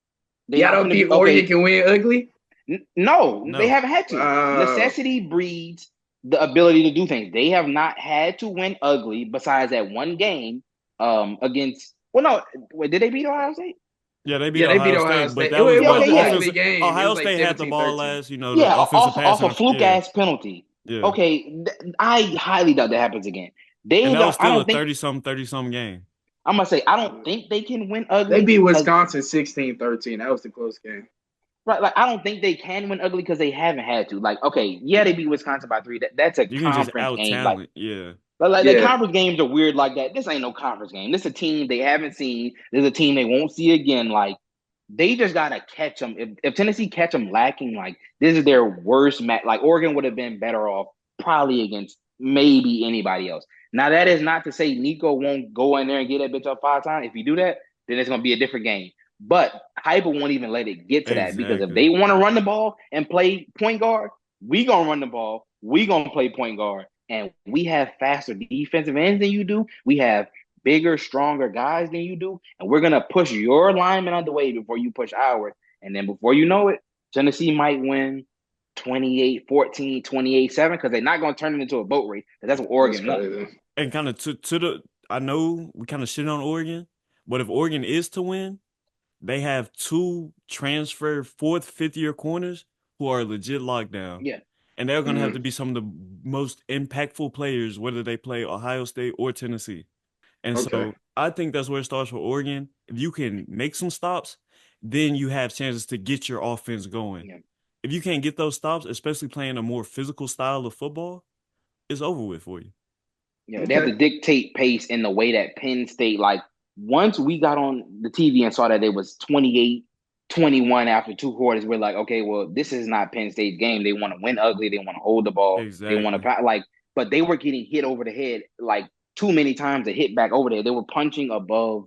Y'all don't think Oregon can win ugly? No, they haven't had to. Necessity breeds the ability to do things. They have not had to win ugly besides that one game against. Well, no, wait, did they beat Ohio State? Yeah, they beat Ohio State. But that was offensive game. Ohio State had the ball last, the offensive pass. Off a fluke-ass penalty. Yeah. Okay, I highly doubt that happens again. And that was still a 30-something game. I'm going to say, I don't think they can win ugly. They beat Wisconsin 16-13. That was the close game. Right, like I don't think they can win ugly because they haven't had to. Like, okay, they beat Wisconsin by 3. That's a conference game. Like, the conference games are weird like that. This ain't no conference game. This is a team they haven't seen. This is a team they won't see again. Like, they just gotta catch them. If Tennessee catch them lacking, like this is their worst match. Like Oregon would have been better off probably against maybe anybody else. Now that is not to say Nico won't go in there and get that bitch up 5 times. If you do that, then it's gonna be a different game. But Hyper won't even let it get to that because if they want to run the ball and play point guard, we gonna run the ball. We gonna play point guard. And we have faster defensive ends than you do. We have bigger, stronger guys than you do. And we're going to push your lineman out of the way before you push ours. And then before you know it, Tennessee might win 28-14, 28-7 because they're not going to turn it into a boat race. That's what Oregon wants. And kind of I know we kind of shit on Oregon, but if Oregon is to win, they have 2 transfer 4th, 5th-year corners who are legit locked down. Yeah. and they're going to have to be some of the most impactful players, whether they play Ohio State or Tennessee. And so I think that's where it starts for Oregon. If you can make some stops, then you have chances to get your offense going. Yeah. If you can't get those stops, especially playing a more physical style of football, it's over with for you. Yeah, they have to dictate pace in the way that Penn State, like, once we got on the TV and saw that it was 28-21 after 2 quarters, we're like, okay, well, this is not Penn State's game. They want to win ugly. They want to hold the ball. Exactly. They want to, like, but they were getting hit over the head, like, too many times to hit back over there. They were punching above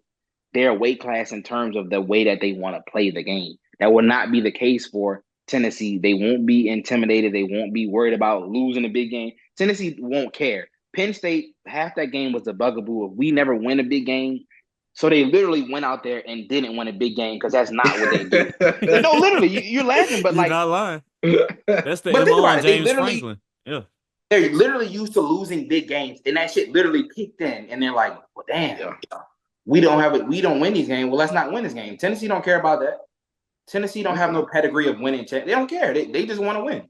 their weight class in terms of the way that they want to play the game. That will not be the case for Tennessee. They won't be intimidated. They won't be worried about losing a big game. Tennessee won't care. Penn State, half that game was the bugaboo of we never win a big game. So they literally went out there and didn't win a big game because that's not what they do. No, literally, you're laughing, but You're like, not lying. That's the but think MO about on it, they James literally- Franklin. Yeah. they're literally used to losing big games, and that shit literally kicked in. And they're like, well, damn, we don't have it. We don't win these games. Well, let's not win this game. Tennessee don't care about that. Tennessee don't have no pedigree of winning. They don't care. They just want to win.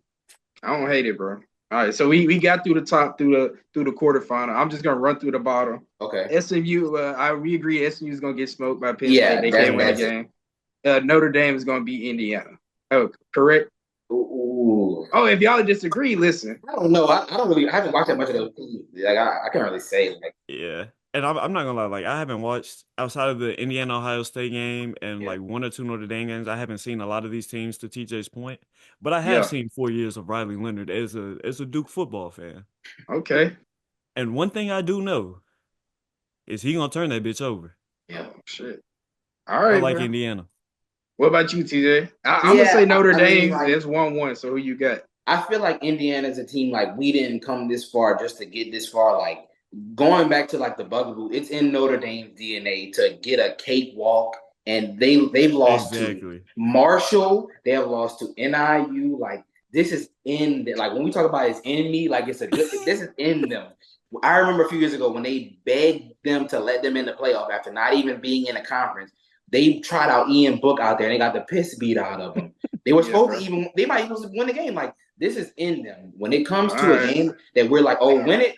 I don't hate it, bro. All right, so we got through the top, through the quarterfinal. I'm just gonna run through the bottom. Okay. SMU, we agree SMU is gonna get smoked by Penn Yeah, State. They can't win the game. Notre Dame is gonna beat Indiana. Oh, correct. Ooh. Oh, if y'all disagree, listen. I don't know. I haven't watched that much of those. Like I can't really say. Like, Yeah. And I'm not gonna lie, like I haven't watched outside of the Indiana Ohio State game and like 1 or 2 Notre Dame games. I haven't seen a lot of these teams, to TJ's point, but I have seen 4 years of Riley Leonard as a Duke football fan. Okay. And one thing I do know is he gonna turn that bitch over. Yeah. Shit. All right. I like bro. Indiana. What about you, TJ? I'm gonna say Notre I mean, Dame. like- It's 1-1. So who you got? I feel like Indiana's a team, like, we didn't come this far just to get this far. Like, going back to like the bugaboo, it's in Notre Dame's DNA to get a cakewalk, and they've lost to Marshall, they have lost to NIU. Like, this is in like when we talk about it's in me, like it's a good. This is in them. I remember a few years ago when they begged them to let them in the playoff after not even being in a conference. They tried out Ian Book out there and they got the piss beat out of them. They were supposed to they might even win the game. Like, this is in them. When it comes to a game that we're like, oh, win it,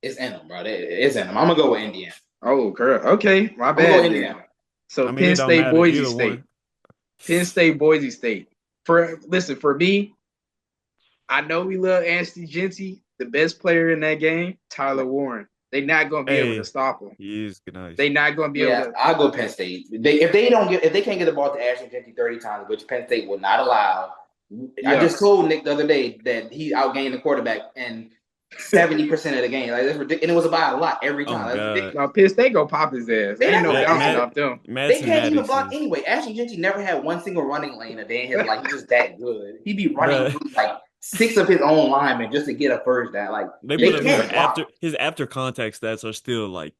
it's in them, bro. It's in them. I'm gonna go with Indiana. Oh, correct. Okay, my bad. Indiana. So Penn State, Boise State. Penn State, Boise State. For me, I know we love Anthony Genty. The best player in that game, Tyler Warren. They're not gonna be able to stop him. He is nice. They're not gonna be able to. I'll go Penn State. If they can't get the ball to Ashton Genty 30 times, which Penn State will not allow. I just told Nick the other day that he outgained the quarterback and 70% of the game. Like, that's ridiculous. And it was by a lot every time. That's ridiculous. No, Penn State go pop his ass. Ain't no bouncing off them. They can't even block anyway. Ashton Genty never had one single running lane a day in his life. He's just that good. He'd be running through like 6 of his own linemen just to get a first down. Like, they put him his after contact stats are still like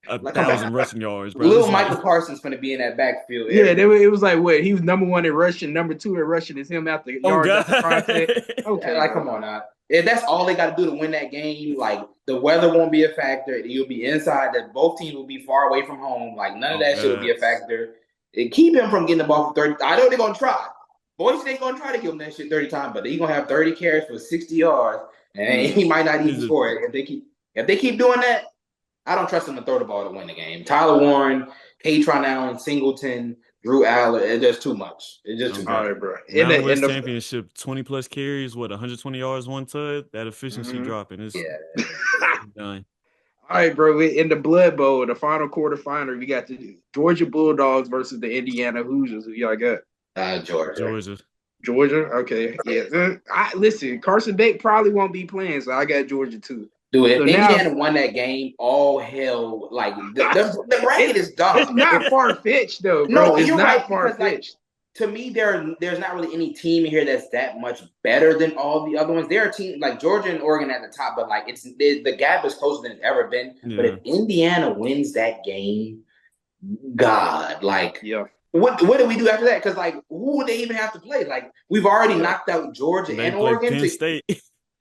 1,000 rushing yards, bro. Little Michael Parsons going to be in that backfield. Yeah, it was like what? He was number 1 in rushing, number 2 in rushing is him after yards after contact. Okay, like, come on now. If that's all they got to do to win that game, like, the weather won't be a factor. You'll be inside. That both teams will be far away from home. Like, none of that shit will be a factor. And keep him from getting the ball for 30. I know they're going to try. Boise State going to try to give him that shit 30 times, but he's going to have 30 carries for 60 yards, and he might not even score it. If they keep doing that, I don't trust him to throw the ball to win the game. Tyler Warren, Katron Allen, Singleton, Drew Allen, it's just too much. It's just too much. All right, bro. In the West Championship, 20-plus carries, 120 yards, 1 TD? That efficiency dropping. It's done. All right, bro. In the Blood Bowl, the final quarterfinal, we got the Georgia Bulldogs versus the Indiana Hoosiers. Who y'all got? Georgia. Okay. Yeah. Listen, Carson Beck probably won't be playing, so I got Georgia too. Dude, if Indiana won that game, all hell, like, the bracket is dumb. It's not far-fetched, though, bro. No, it's you're not right, far-fetched. Like, to me, there's not really any team in here that's that much better than all the other ones. There are teams like Georgia and Oregon at the top, but like the gap is closer than it's ever been. Yeah. But if Indiana wins that game, God, like, what do we do after that? Because, like, who would they even have to play? Like, we've already knocked out Georgia and Oregon. Penn State.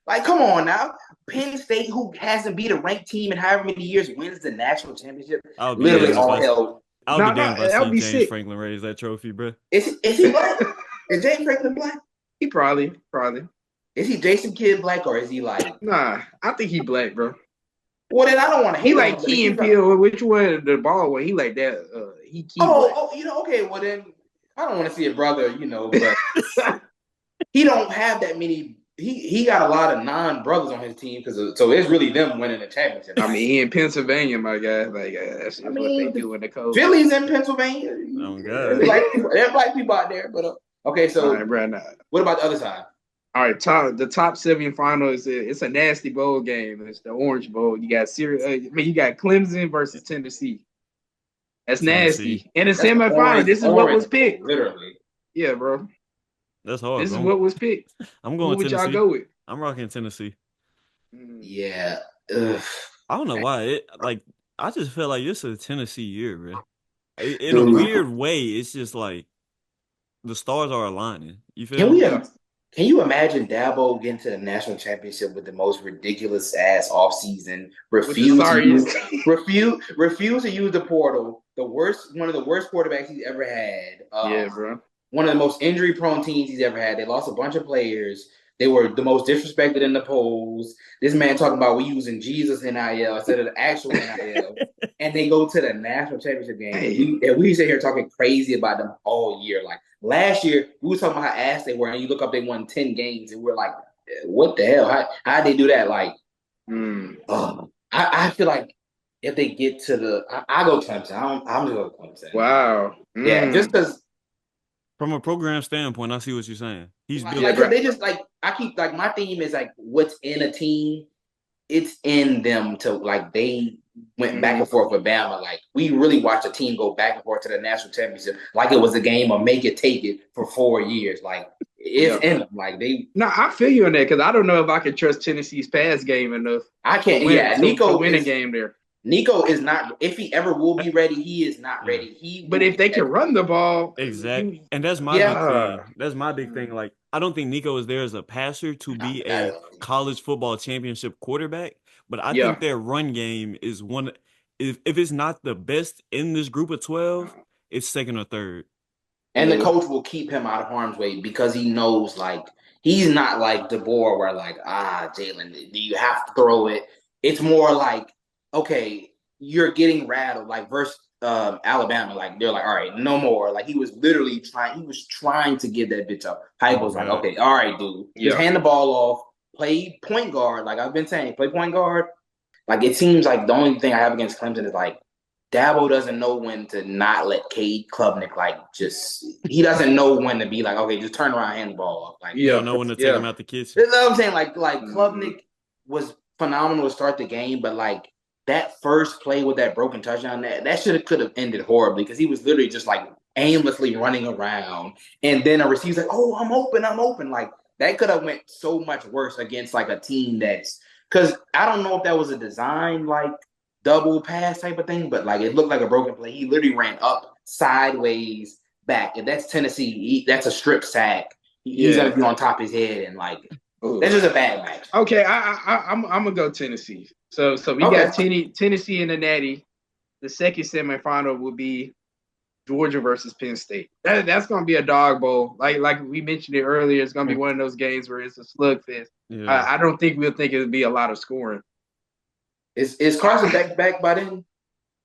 Like, come on now. Penn State, who hasn't beat a ranked team in however many years, wins the national championship. Literally all hell. I'll be damned if I see James Franklin raise that trophy, bro. Is he black? Is James Franklin black? He probably. If Is he Jason Kidd black or is he like? Nah, I think he black, bro. Well, then I don't want to hate He on like him, but Key if and he's Peele. Which one? The ball where he like that? He Key. oh, okay. Well, then I don't want to see a brother, but he don't have that many. He got a lot of non-brothers on his team so it's really them winning the championship. I mean, he in Pennsylvania, my guy. Like that's what they do in the cold. Philly's in Pennsylvania. Oh God, there are black people out there. But okay, so right, bro, nah. What about the other side? All right, the top semifinals. It's a nasty bowl game. It's the Orange Bowl. You got you got Clemson versus Tennessee. That's nasty. In the semifinal, this is what was picked. Literally. Yeah, bro. That's hard. This is what was picked. I'm going Who would Tennessee. y'all go with? I'm rocking Tennessee. Yeah. Ugh. I don't know why. I just feel like it's a Tennessee year, bro. In a weird way, it's just like the stars are aligning. You feel me? Can you imagine Dabo getting to the national championship with the most ridiculous ass offseason? Refuse to use the portal. One of the worst quarterbacks he's ever had. Yeah, bro. One of the most injury-prone teams he's ever had. They lost a bunch of players. They were the most disrespected in the polls. This man talking about we using Jesus NIL instead of the actual NIL. And they go to the national championship game. And we sit here talking crazy about them all year. Like last year, we were talking about how ass they were, and you look up, they won 10 games, and we're like, what the hell? How'd they do that? Like, I feel like if they get to I go Clemson. I'm gonna go Clemson. Wow. Yeah, just because. From a program standpoint, I see what you're saying. He's built. Like, they just like I keep like my theme is like what's in a team, it's in them to like they went back and forth with Bama. Like we really watched a team go back and forth to the national championship like it was a game of make it take it for 4 years. Like it's in them. Like they. No, I feel you on that because I don't know if I can trust Tennessee's pass game enough. I can't. Nico win a game there. Nico is not. If he ever will be ready, he is not ready. But if they can run the ball, exactly, and that's my big thing. That's my big thing. Like I don't think Nico is there as a passer to be a college football championship quarterback, but I think their run game is one. If it's not the best in this group of 12, it's second or third. And the coach will keep him out of harm's way because he knows, like he's not like DeBoer, where like Jalen, do you have to throw it? It's more like, okay, you're getting rattled, like versus Alabama, like they're like, all right, no more. Like he was literally trying to get that bitch up. Hype was like, okay, all right, dude, just hand the ball off, play point guard. Like I've been saying, play point guard. Like it seems like the only thing I have against Clemson is like Dabo doesn't know when to not let Cade Klubnik he doesn't know when to be like, okay, just turn around, hand the ball off. Like you don't know when to take him out the kitchen. You know what I'm saying? Like Klubnik was phenomenal to start the game, but like that first play with that broken touchdown, that could have ended horribly because he was literally just like aimlessly running around, and then a receiver's like, "Oh, I'm open." Like that could have went so much worse against like a team that's because I don't know if that was a design like double pass type of thing, but like it looked like a broken play. He literally ran up, sideways, back. If that's Tennessee, that's a strip sack. He's gonna be on top of his head and like. Ooh. That's just a bad match. Okay, I'm gonna go Tennessee. So we got Tennessee in the Natty. The second semifinal will be Georgia versus Penn State. That's gonna be a dog bowl. Like we mentioned it earlier, it's gonna be one of those games where it's a slugfest. Yeah. I don't think we'll think it'll be a lot of scoring. Is Carson back by then?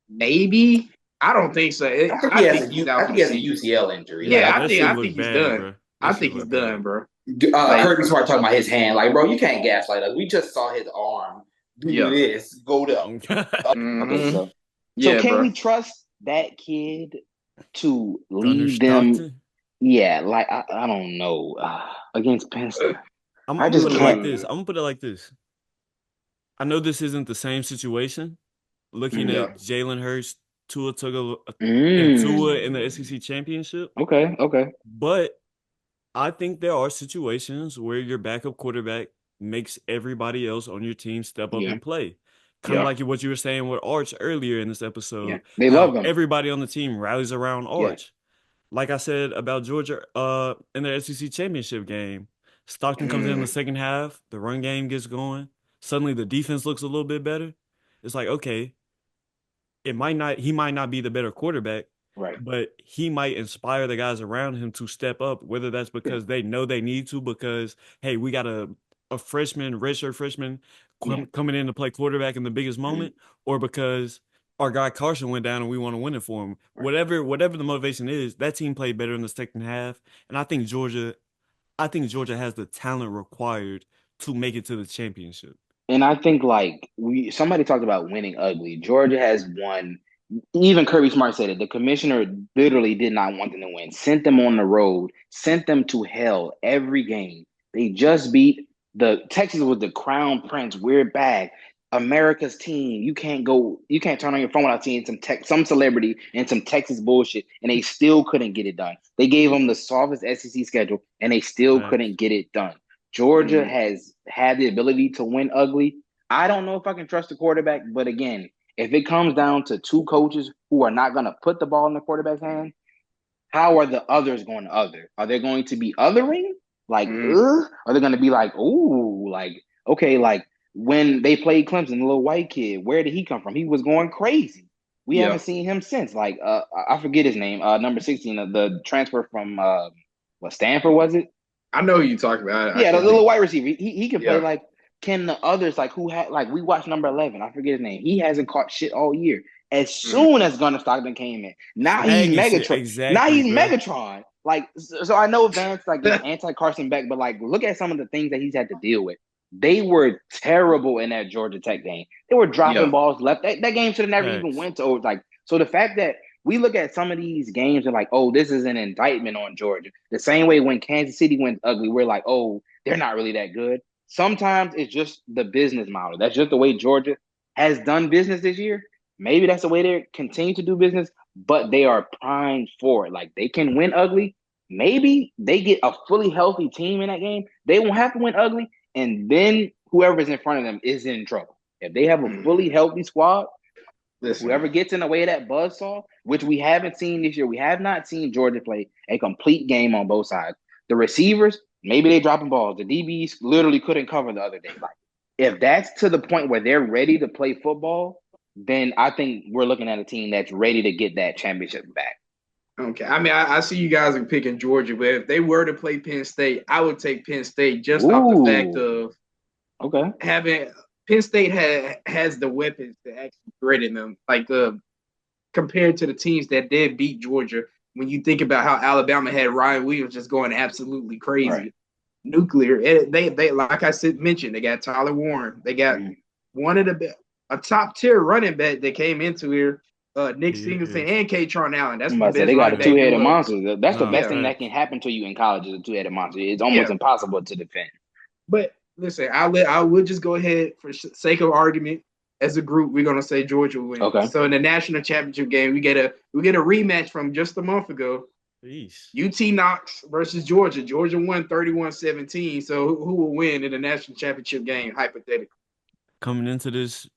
Maybe. I don't think so. I think he has a UCL injury. Yeah, I think he's done. I think he's done, bro. Kirby Smart talking about his hand, like, bro, you can't gaslight us. We just saw his arm do this, go down. Okay, so can we trust that kid to lead them? Yeah, like I don't know against Penn State. I'm gonna put it like this. I know this isn't the same situation. Looking at Jalen Hurts, Tua in the SEC championship. Okay. But I think there are situations where your backup quarterback makes everybody else on your team step up and play. Kind of like what you were saying with Arch earlier in this episode. Yeah. They love him. Everybody on the team rallies around Arch. Yeah. Like I said about Georgia in the SEC championship game, Stockton comes in the second half, the run game gets going. Suddenly the defense looks a little bit better. It's like, okay, he might not be the better quarterback, Right. but he might inspire the guys around him to step up, whether that's because they know they need to, because hey, we got a freshman, redshirt freshman Yeah. coming in to play quarterback in the biggest moment, or because our guy Carson went down and we want to win it for him. Right. Whatever the motivation is, that team played better in the second half, and I think Georgia has the talent required to make it to the championship. And I think like somebody talked about winning ugly. Georgia has won. Even Kirby Smart said it. The commissioner literally did not want them to win. Sent them on the road. Sent them to hell every game. They just beat the Texas was the crown prince. We're back. America's team. You can't go. You can't turn on your phone without seeing some celebrity and some Texas bullshit. And they still couldn't get it done. They gave them the softest SEC schedule, and they still Right. couldn't get it done. Georgia has had the ability to win ugly. I don't know if I can trust the quarterback, but again, if it comes down to two coaches who are not going to put the ball in the quarterback's hand, how are the others going to other? Are they going to be othering? Like, Are they going to be like, ooh, like, okay, like when they played Clemson, the little white kid, where did he come from? He was going crazy. We haven't seen him since. Like, I forget his name. Number 16, the transfer from Stanford, was it? I know who you're talking about. Yeah, the little wide receiver. He can play Yeah. like. Can the others like who had like we watched number 11? I forget his name. He hasn't caught shit all year. As soon as Gunnar Stockton came in, now he's Dang, Megatron. exactly, Now he's bro. Megatron. Like so, I know Vance like is anti Carson Beck, but like look at some of the things that he's had to deal with. They were terrible in that Georgia Tech game. They were dropping balls left. That game should have never even Facts. went to like. So the fact that we look at some of these games and like, oh, this is an indictment on Georgia. The same way when Kansas City went ugly, we're like, oh, they're not really that good. Sometimes it's just the business model. That's just the way Georgia has done business this year. Maybe that's the way they continue to do business, but they are primed for it. Like they can win ugly. Maybe they get a fully healthy team in that game. They won't have to win ugly, and then whoever's in front of them is in trouble. If they have a fully healthy squad, whoever gets in the way of that buzzsaw, which we haven't seen this year, we have not seen Georgia play a complete game on both sides. The receivers, maybe they dropping balls. The DBs literally couldn't cover the other day. Like, if that's to the point where they're ready to play football, then I think we're looking at a team that's ready to get that championship back. Okay. I mean, I see you guys are picking Georgia, but if they were to play Penn State, I would take Penn State just off the fact of having Penn State has the weapons to actually threaten them. Like compared to the teams that did beat Georgia, when you think about how Alabama had Ryan Williams just going absolutely crazy, nuclear. They like I said mentioned, they got Tyler Warren. They got one of a top tier running back that came into here. Nick Singleton and Katron Allen. That's the best. They got a two-headed monster. That's the best right. thing that can happen to you in college is a two-headed monster. It's almost impossible to defend. But listen, I would just go ahead for sake of argument. As a group, we're gonna say Georgia will win. Okay. So in the national championship game, we get a rematch from just a month ago. Jeez. UT Knox versus Georgia. Georgia won 31-17. So who will win in the national championship game, hypothetically? Coming into this,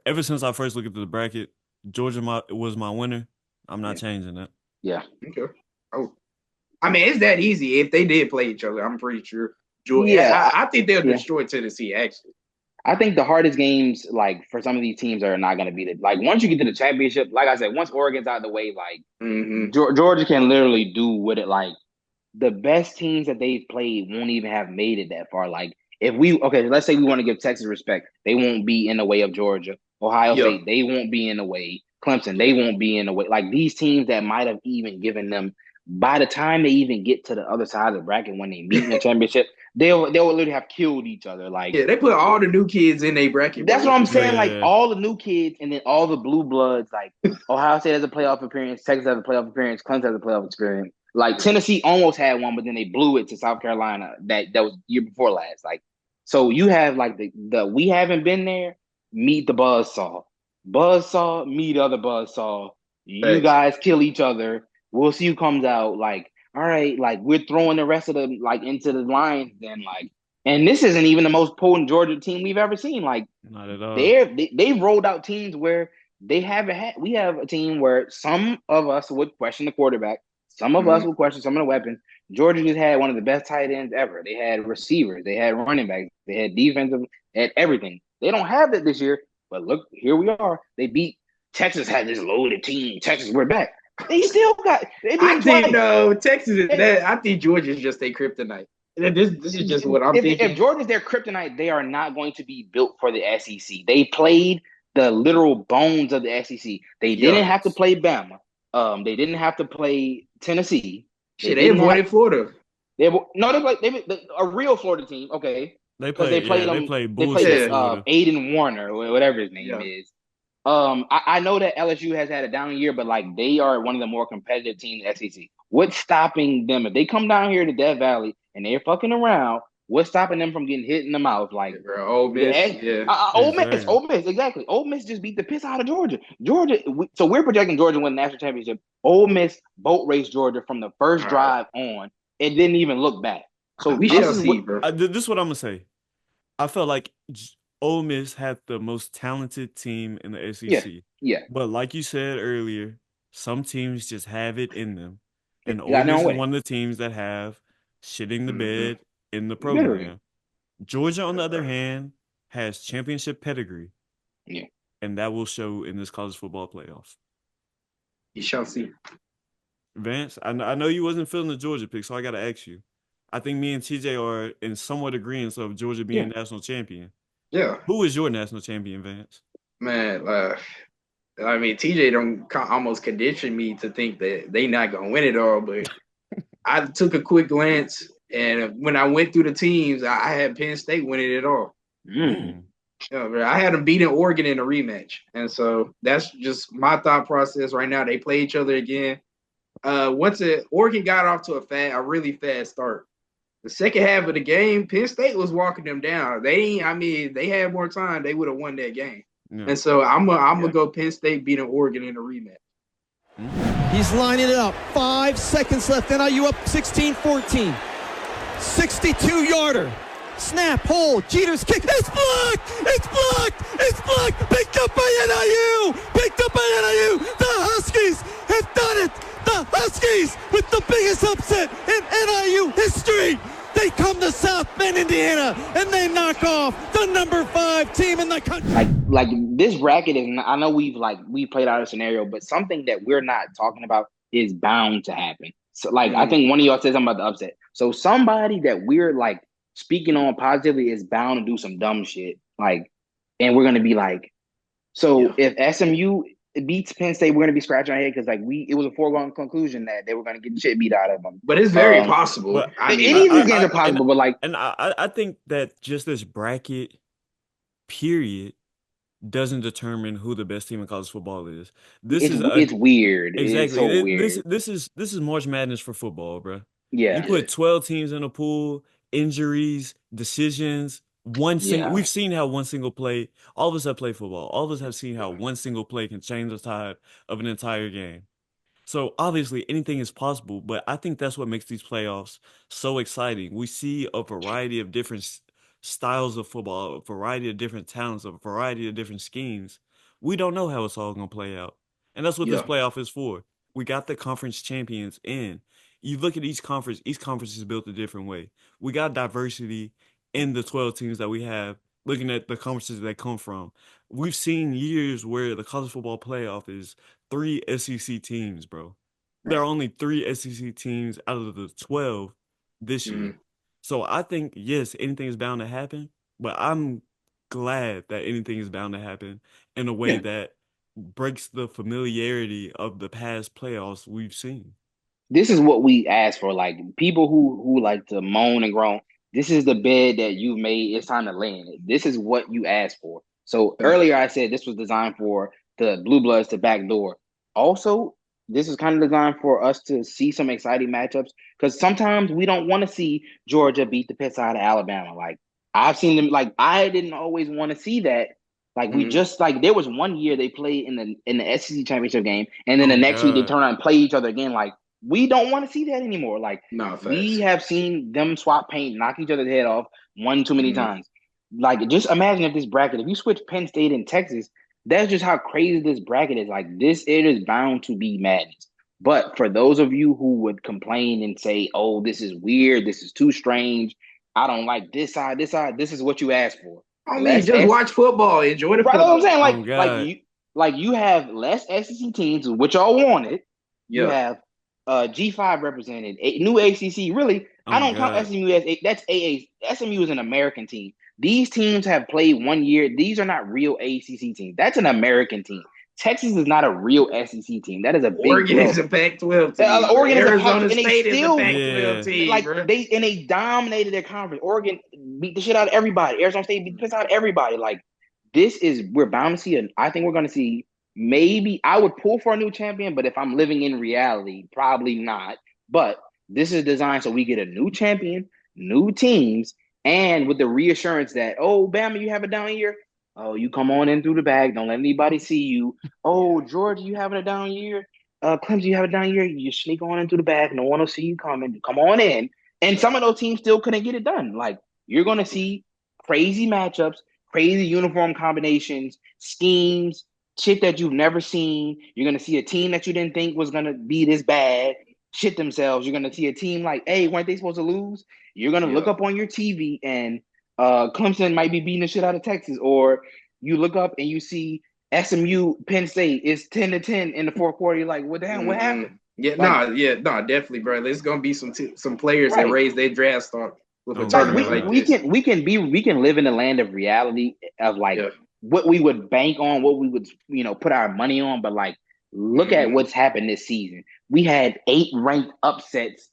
ever since I first looked at the bracket, Georgia was my winner. I'm not changing that. Yeah. Okay. Oh, I mean, it's that easy. If they did play each other, I'm pretty sure Georgia. Yeah. I think they'll destroy Tennessee. Actually, I think the hardest games, like for some of these teams, are not going to be like once you get to the championship. Like I said, once Oregon's out of the way, like Georgia can literally do with it. Like the best teams that they've played won't even have made it that far. Like if let's say we want to give Texas respect, they won't be in the way of Georgia. Ohio State, they won't be in the way. Clemson, they won't be in the way. Like these teams that might have even given them, by the time they even get to the other side of the bracket when they meet in the championship, they'll literally have killed each other. Like they put all the new kids in their bracket. That's what I'm saying. Yeah. Like all the new kids and then all the blue bloods. Like Ohio State has a playoff appearance, Texas has a playoff appearance, Clemson has a playoff experience. Like Tennessee almost had one, but then they blew it to South Carolina. That was year before last. Like so, you have like the we haven't been there. Meet the buzzsaw. Buzzsaw, meet other buzzsaw. You guys kill each other. We'll see who comes out. Like, all right, like we're throwing the rest of them like into the lines. Then like, and this isn't even the most potent Georgia team we've ever seen. Like, not at all. They've rolled out teams where they haven't had. We have a team where some of us would question the quarterback. Some of us would question some of the weapons. Georgia just had one of the best tight ends ever. They had receivers. They had running backs. They had defensive. They had everything. They don't have that this year. But look, here we are. They beat Texas. Had this loaded team. Texas, we're back. They still got. They beat I them think twice. no, Texas is that. I think Georgia's just a kryptonite. This is just what I'm thinking. If Georgia's their kryptonite, they are not going to be built for the SEC. They played the literal bones of the SEC. They didn't have to play Bama. They didn't have to play Tennessee. They avoided Florida. They played a real Florida team. Okay, They played Aiden Warner or whatever his name is. I know that LSU has had a down year, but like they are one of the more competitive teams in the SEC. What's stopping them if they come down here to Death Valley and they're fucking around? What's stopping them from getting hit in the mouth? Like Ole Miss, Ole Miss, exactly. Ole Miss just beat the piss out of Georgia. So we're projecting Georgia to win the national championship. Ole Miss boat raced Georgia from the first drive on. It didn't even look back. So we shall see, bro. This is what I'm gonna say. I felt like Ole Miss had the most talented team in the SEC. Yeah. But like you said earlier, some teams just have it in them. And Ole got Miss no is way. one of the teams that have shitting the bed in the program. Literally. Georgia, on the other hand, has championship pedigree. Yeah. And that will show in this college football playoff. You shall see. Vance, I know you wasn't feeling the Georgia pick, so I got to ask you. I think me and TJ are in somewhat agreement of Georgia being national champion. Yeah. Who is your national champion, Vance? Man, I mean, TJ don't almost condition me to think that they not gonna win it all, but I took a quick glance, and when I went through the teams, I had Penn State winning it all. I had them beating Oregon in a rematch, and so that's just my thought process right now. They play each other again. Oregon got off to a really fast start. The second half of the game, Penn State was walking them down. They had more time, they would have won that game. Yeah. And so I'm gonna go Penn State beating Oregon in a rematch. He's lining it up. 5 seconds left. NIU up 16-14. 62-yarder. Snap, hold, Jeter's kick. It's blocked! It's blocked! It's blocked! Picked up by NIU! Picked up by NIU! The Huskies have done it! The Huskies with the biggest upset in NIU history! They come to South Bend, Indiana, and they knock off the number 5 team in the country. Like this bracket is. I know we've played out a scenario, but something that we're not talking about is bound to happen. So I think one of y'all said something about the upset. So somebody that we're speaking on positively is bound to do some dumb shit. And we're gonna be if SMU beats Penn State, we're gonna be scratching our head because it was a foregone conclusion that they were gonna get the shit beat out of them. But it's very possible. These games are possible, I think that just this bracket period doesn't determine who the best team in college football is. It's weird. Exactly. It's so weird. This is March Madness for football, bro. Yeah. You put 12 teams in a pool, injuries, decisions. We've seen how one single play. All of us have played football. All of us have seen how one single play can change the tide of an entire game. So obviously anything is possible, but I think that's what makes these playoffs so exciting. We see a variety of different styles of football, a variety of different talents, a variety of different schemes. We don't know how it's all going to play out. And that's what this playoff is for. We got the conference champions in. You look at each conference is built a different way. We got diversity in the 12 teams that we have, looking at the conferences they come from. We've seen years where the college football playoff is 3 SEC teams, bro. There are only 3 SEC teams out of the 12 this year. So I think, yes, anything is bound to happen, but I'm glad that anything is bound to happen in a way that breaks the familiarity of the past playoffs we've seen. This is what we ask for. People who like to moan and groan. This is the bed that you've made. It's time to lay in it. This is what you asked for. So earlier I said this was designed for the Blue Bloods to backdoor. Also, this is kind of designed for us to see some exciting matchups because sometimes we don't want to see Georgia beat the piss out of Alabama. I've seen them. I didn't always want to see that. We just there was one year they played in the SEC championship game, and then the next week they turn around and play each other again. We don't want to see that anymore. We have seen them swap paint, knock each other's head off one too many times. Just imagine if this bracket, if you switch Penn State and Texas, that's just how crazy this bracket is. It is bound to be madness. But for those of you who would complain and say, oh, this is weird, this is too strange, I don't like this side, this is what you asked for. Just watch football, enjoy the football. That's what I'm saying. You have less SEC teams, which y'all wanted. You Yeah. have G5 represented. New ACC, really, Oh I my don't count God. SMU as that's AA. SMU is an American team. These teams have played 1 year. These are not real ACC teams. That's an American team. Texas is not a real SEC team. That is a big Oregon deal. is a Pac-12 team. Bro. Oregon is a Arizona Pac, and they State is a still Pac-12 team, like bro. they dominated their conference. Oregon beat the shit out of everybody. Arizona State beat the piss out of everybody. Like we're bound to see, and I think we're going to see. Maybe I would pull for a new champion, but if I'm living in reality, probably not. But this is designed so we get a new champion, new teams, and with the reassurance that, oh, Bama, you have a down year. Oh, you come on in through the bag. Don't let anybody see you. Oh, Georgia, you having a down year. Clemson, you have a down year. You sneak on into the bag. No one will see you coming. Come on in. And some of those teams still couldn't get it done. Like you're going to see crazy matchups, crazy uniform combinations, schemes, shit that you've never seen. You're going to see a team that you didn't think was going to be this bad shit themselves. You're going to see a team like, hey, weren't they supposed to lose? You're going to look up on your TV and Clemson might be beating the shit out of Texas. Or you look up and you see SMU, Penn State is 10-10 in the fourth quarter. You're like, what the hell? What happened? Yeah, Like- definitely, bro. There's gonna be some players Right. that raise their draft stock with a Like, tournament we- like we this. we can live in the land of reality of like what we would bank on, what we would put our money on, but like look at what's happened this season. We had 8 ranked upsets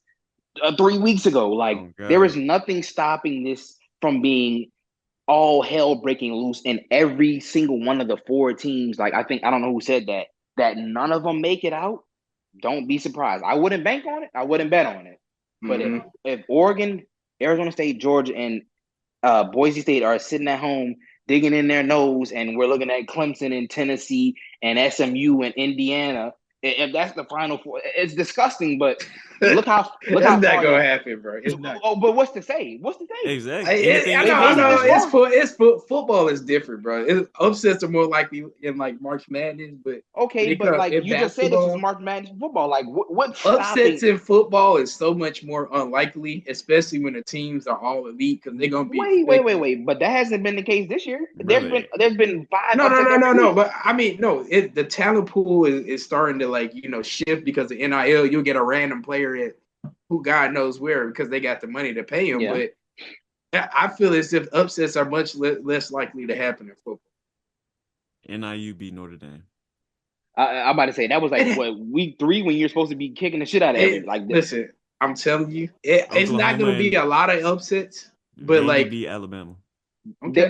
3 weeks ago. Like there is nothing stopping this from being all hell breaking loose in every single one of the 4 teams. Like I don't know who said that none of them make it out. Don't be surprised. I wouldn't bank on it. I wouldn't bet on it. But if Oregon, Arizona State, Georgia, and Boise State are sitting at home digging in their nose, and we're looking at Clemson and Tennessee and SMU and Indiana, if that's the Final Four, it's disgusting. But look how That's how not far gonna happen, bro. It's not. Oh, but what's to say? What's to say? Exactly. I know. Football is different, bro. Upsets are more likely in like March Madness, but Okay, but like you just said, this is March Madness football. Like what's upsets in football is so much more unlikely, especially when the teams are all elite because they're gonna be. Wait. But that hasn't been the case this year. Really? There's been 5. No. But I mean, no. The talent pool is starting to shift because of NIL. You'll get a random player at who God knows where because they got the money to pay him. Yeah. But I feel as if upsets are much less likely to happen in football. NIU beat Notre Dame. I'm about to say that was like what week 3 when you're supposed to be kicking the shit out of it. Like listen, I'm telling you, it's not going to be a lot of upsets, but Vandy like beat Alabama.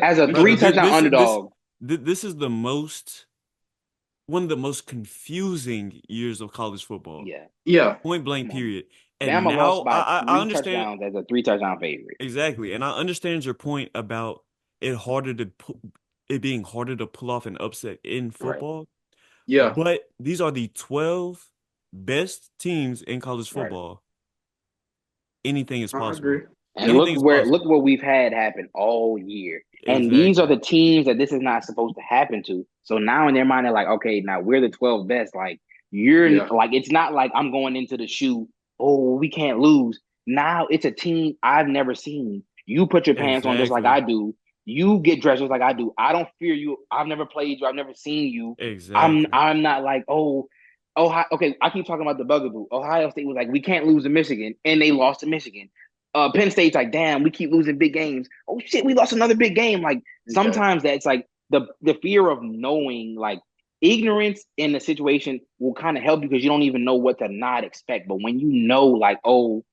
As a 3-touchdown underdog. This is one of the most confusing years of college football. Yeah. Point blank. Period. And Bama now lost by 3 I understand touchdowns as a 3-touchdown favorite. Exactly, and I understand your point about it being harder to pull off an upset in football. Right. Yeah, but these are the 12 best teams in college football. Right. Anything is possible. I agree. And look what we've had happen all year. And Exactly. These are the teams that this is not supposed to happen to. So now in their mind, they're like, okay, now we're the 12 best. Like like, it's not like I'm going into the shoe. Oh, we can't lose. Now it's a team I've never seen. You put your pants on just like I do. You get dressed just like I do. I don't fear you. I've never played you. I've never seen you. Exactly. I'm not like, okay, I keep talking about the bugaboo. Ohio State was like, we can't lose to Michigan, and they lost to Michigan. Penn State's like, damn, we keep losing big games. Oh shit, we lost another big game. Like sometimes that's like the fear of knowing, like ignorance in the situation will kind of help you because you don't even know what to not expect. But when you know, like, oh,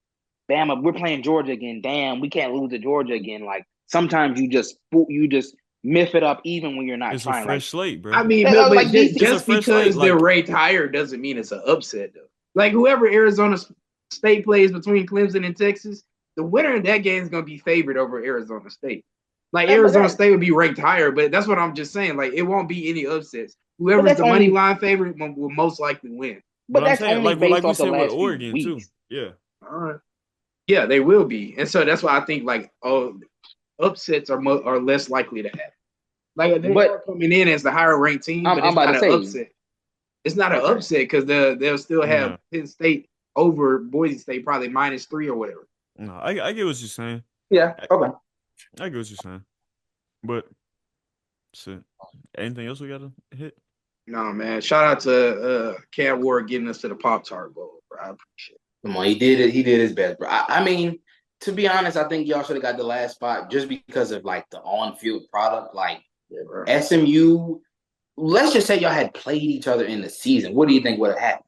Bama, we're playing Georgia again. Damn, we can't lose to Georgia again. Like sometimes you just myth it up even when you're not trying. It's a fresh slate, bro. I mean, but just because they're ranked higher doesn't mean it's an upset, though. Like whoever Arizona State plays between Clemson and Texas, the winner of that game is going to be favored over Arizona State. Like Arizona State would be ranked higher, but that's what I'm just saying. Like it won't be any upsets. Whoever's the money line favorite will most likely win. But that's only based off the last few Oregon weeks. too. Yeah. All right. Yeah, they will be, and so that's why I think upsets are less likely to happen. Like they are coming in as the higher ranked team, but it's not an upset. It's not an upset because they'll still have Penn State over Boise State probably -3 or whatever. No, I get what you're saying. Yeah. Okay. I get what you're saying. But shit. Anything else we gotta hit? No, man. Shout out to Cam Ward getting us to the Pop-Tart Bowl, bro. I appreciate it. Come on, he did it. He did his best, bro. I mean, to be honest, I think y'all should have got the last spot just because of like the on-field product. Like SMU, let's just say y'all had played each other in the season. What do you think would have happened?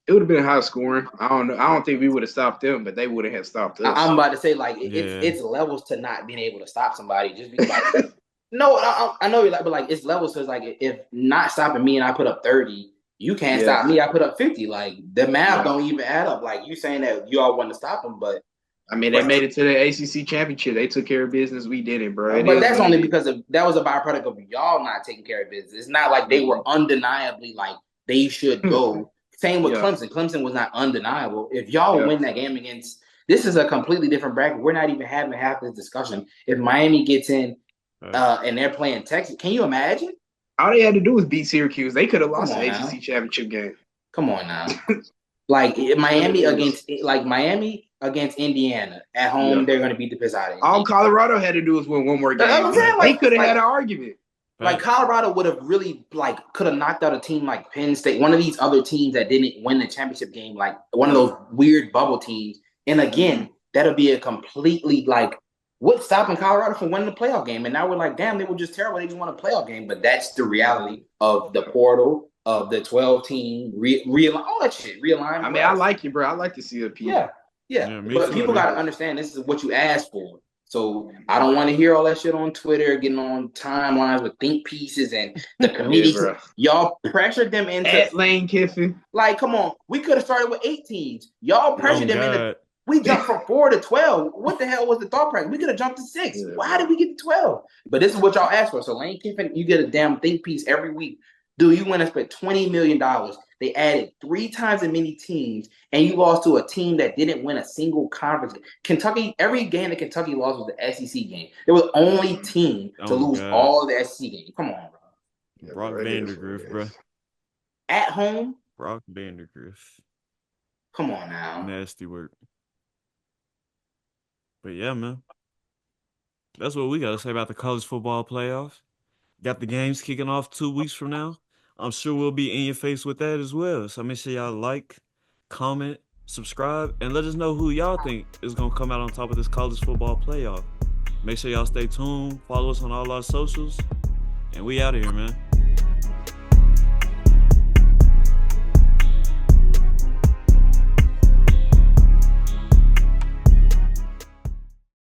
It would have been high scoring. I don't know. I don't think we would have stopped them, but they wouldn't have stopped us. I'm about to say like it's levels to not being able to stop somebody just because. No, I know you're like, but like it's levels. So it's like if not stopping me and I put up 30, you can't stop me. I put up 50. Like the math don't even add up. Like you saying that you all want to stop them, but I mean they made it to the ACC championship. They took care of business. We didn't, bro. But that's only because that was a byproduct of y'all not taking care of business. It's not like they were undeniably like they should go. Same with Clemson. Clemson was not undeniable. If y'all win that game against, this is a completely different bracket. We're not even having half this discussion. If Miami gets in and they're playing Texas, can you imagine? All they had to do was beat Syracuse. They could have lost the ACC championship game. Come on now. Like Miami against Indiana at home, they're going to beat the piss out of it. All Colorado had to do was win one more game. They could have had an argument. Like Colorado would have really could have knocked out a team like Penn State, one of these other teams that didn't win the championship game, like one of those weird bubble teams. And again, that'll be a completely what's stopping Colorado from winning the playoff game? And now we're like, damn, they were just terrible. They just won a playoff game. But that's the reality of the portal, of the 12-team, all that shit, realignment. I mean, I like you, bro. I like to see a piece. Yeah. But people got to understand this is what you asked for. So I don't want to hear all that shit on Twitter, getting on timelines with think pieces and the committees. Y'all pressured them into Lane Kiffin. Like, come on, we could have started with 8 teams. Y'all pressured them into. We jumped from 4 to 12. What the hell was the thought process? We could have jumped to 6. Why did we get to 12? But this is what y'all asked for. So Lane Kiffin, you get a damn think piece every week. Dude, you went and spent $20 million. They added 3 times as many teams, and you lost to a team that didn't win a single conference. Kentucky, every game that Kentucky lost was the SEC game. It was the only team to lose all of the SEC games. Come on, bro. Brock Vandagriff, bro. At home? Brock Vandagriff. Come on now. Nasty work. But yeah, man. That's what we got to say about the college football playoffs. Got the games kicking off 2 weeks from now. I'm sure we'll be in your face with that as well. So make sure y'all like, comment, subscribe, and let us know who y'all think is going to come out on top of this college football playoff. Make sure y'all stay tuned. Follow us on all our socials. And we out of here, man.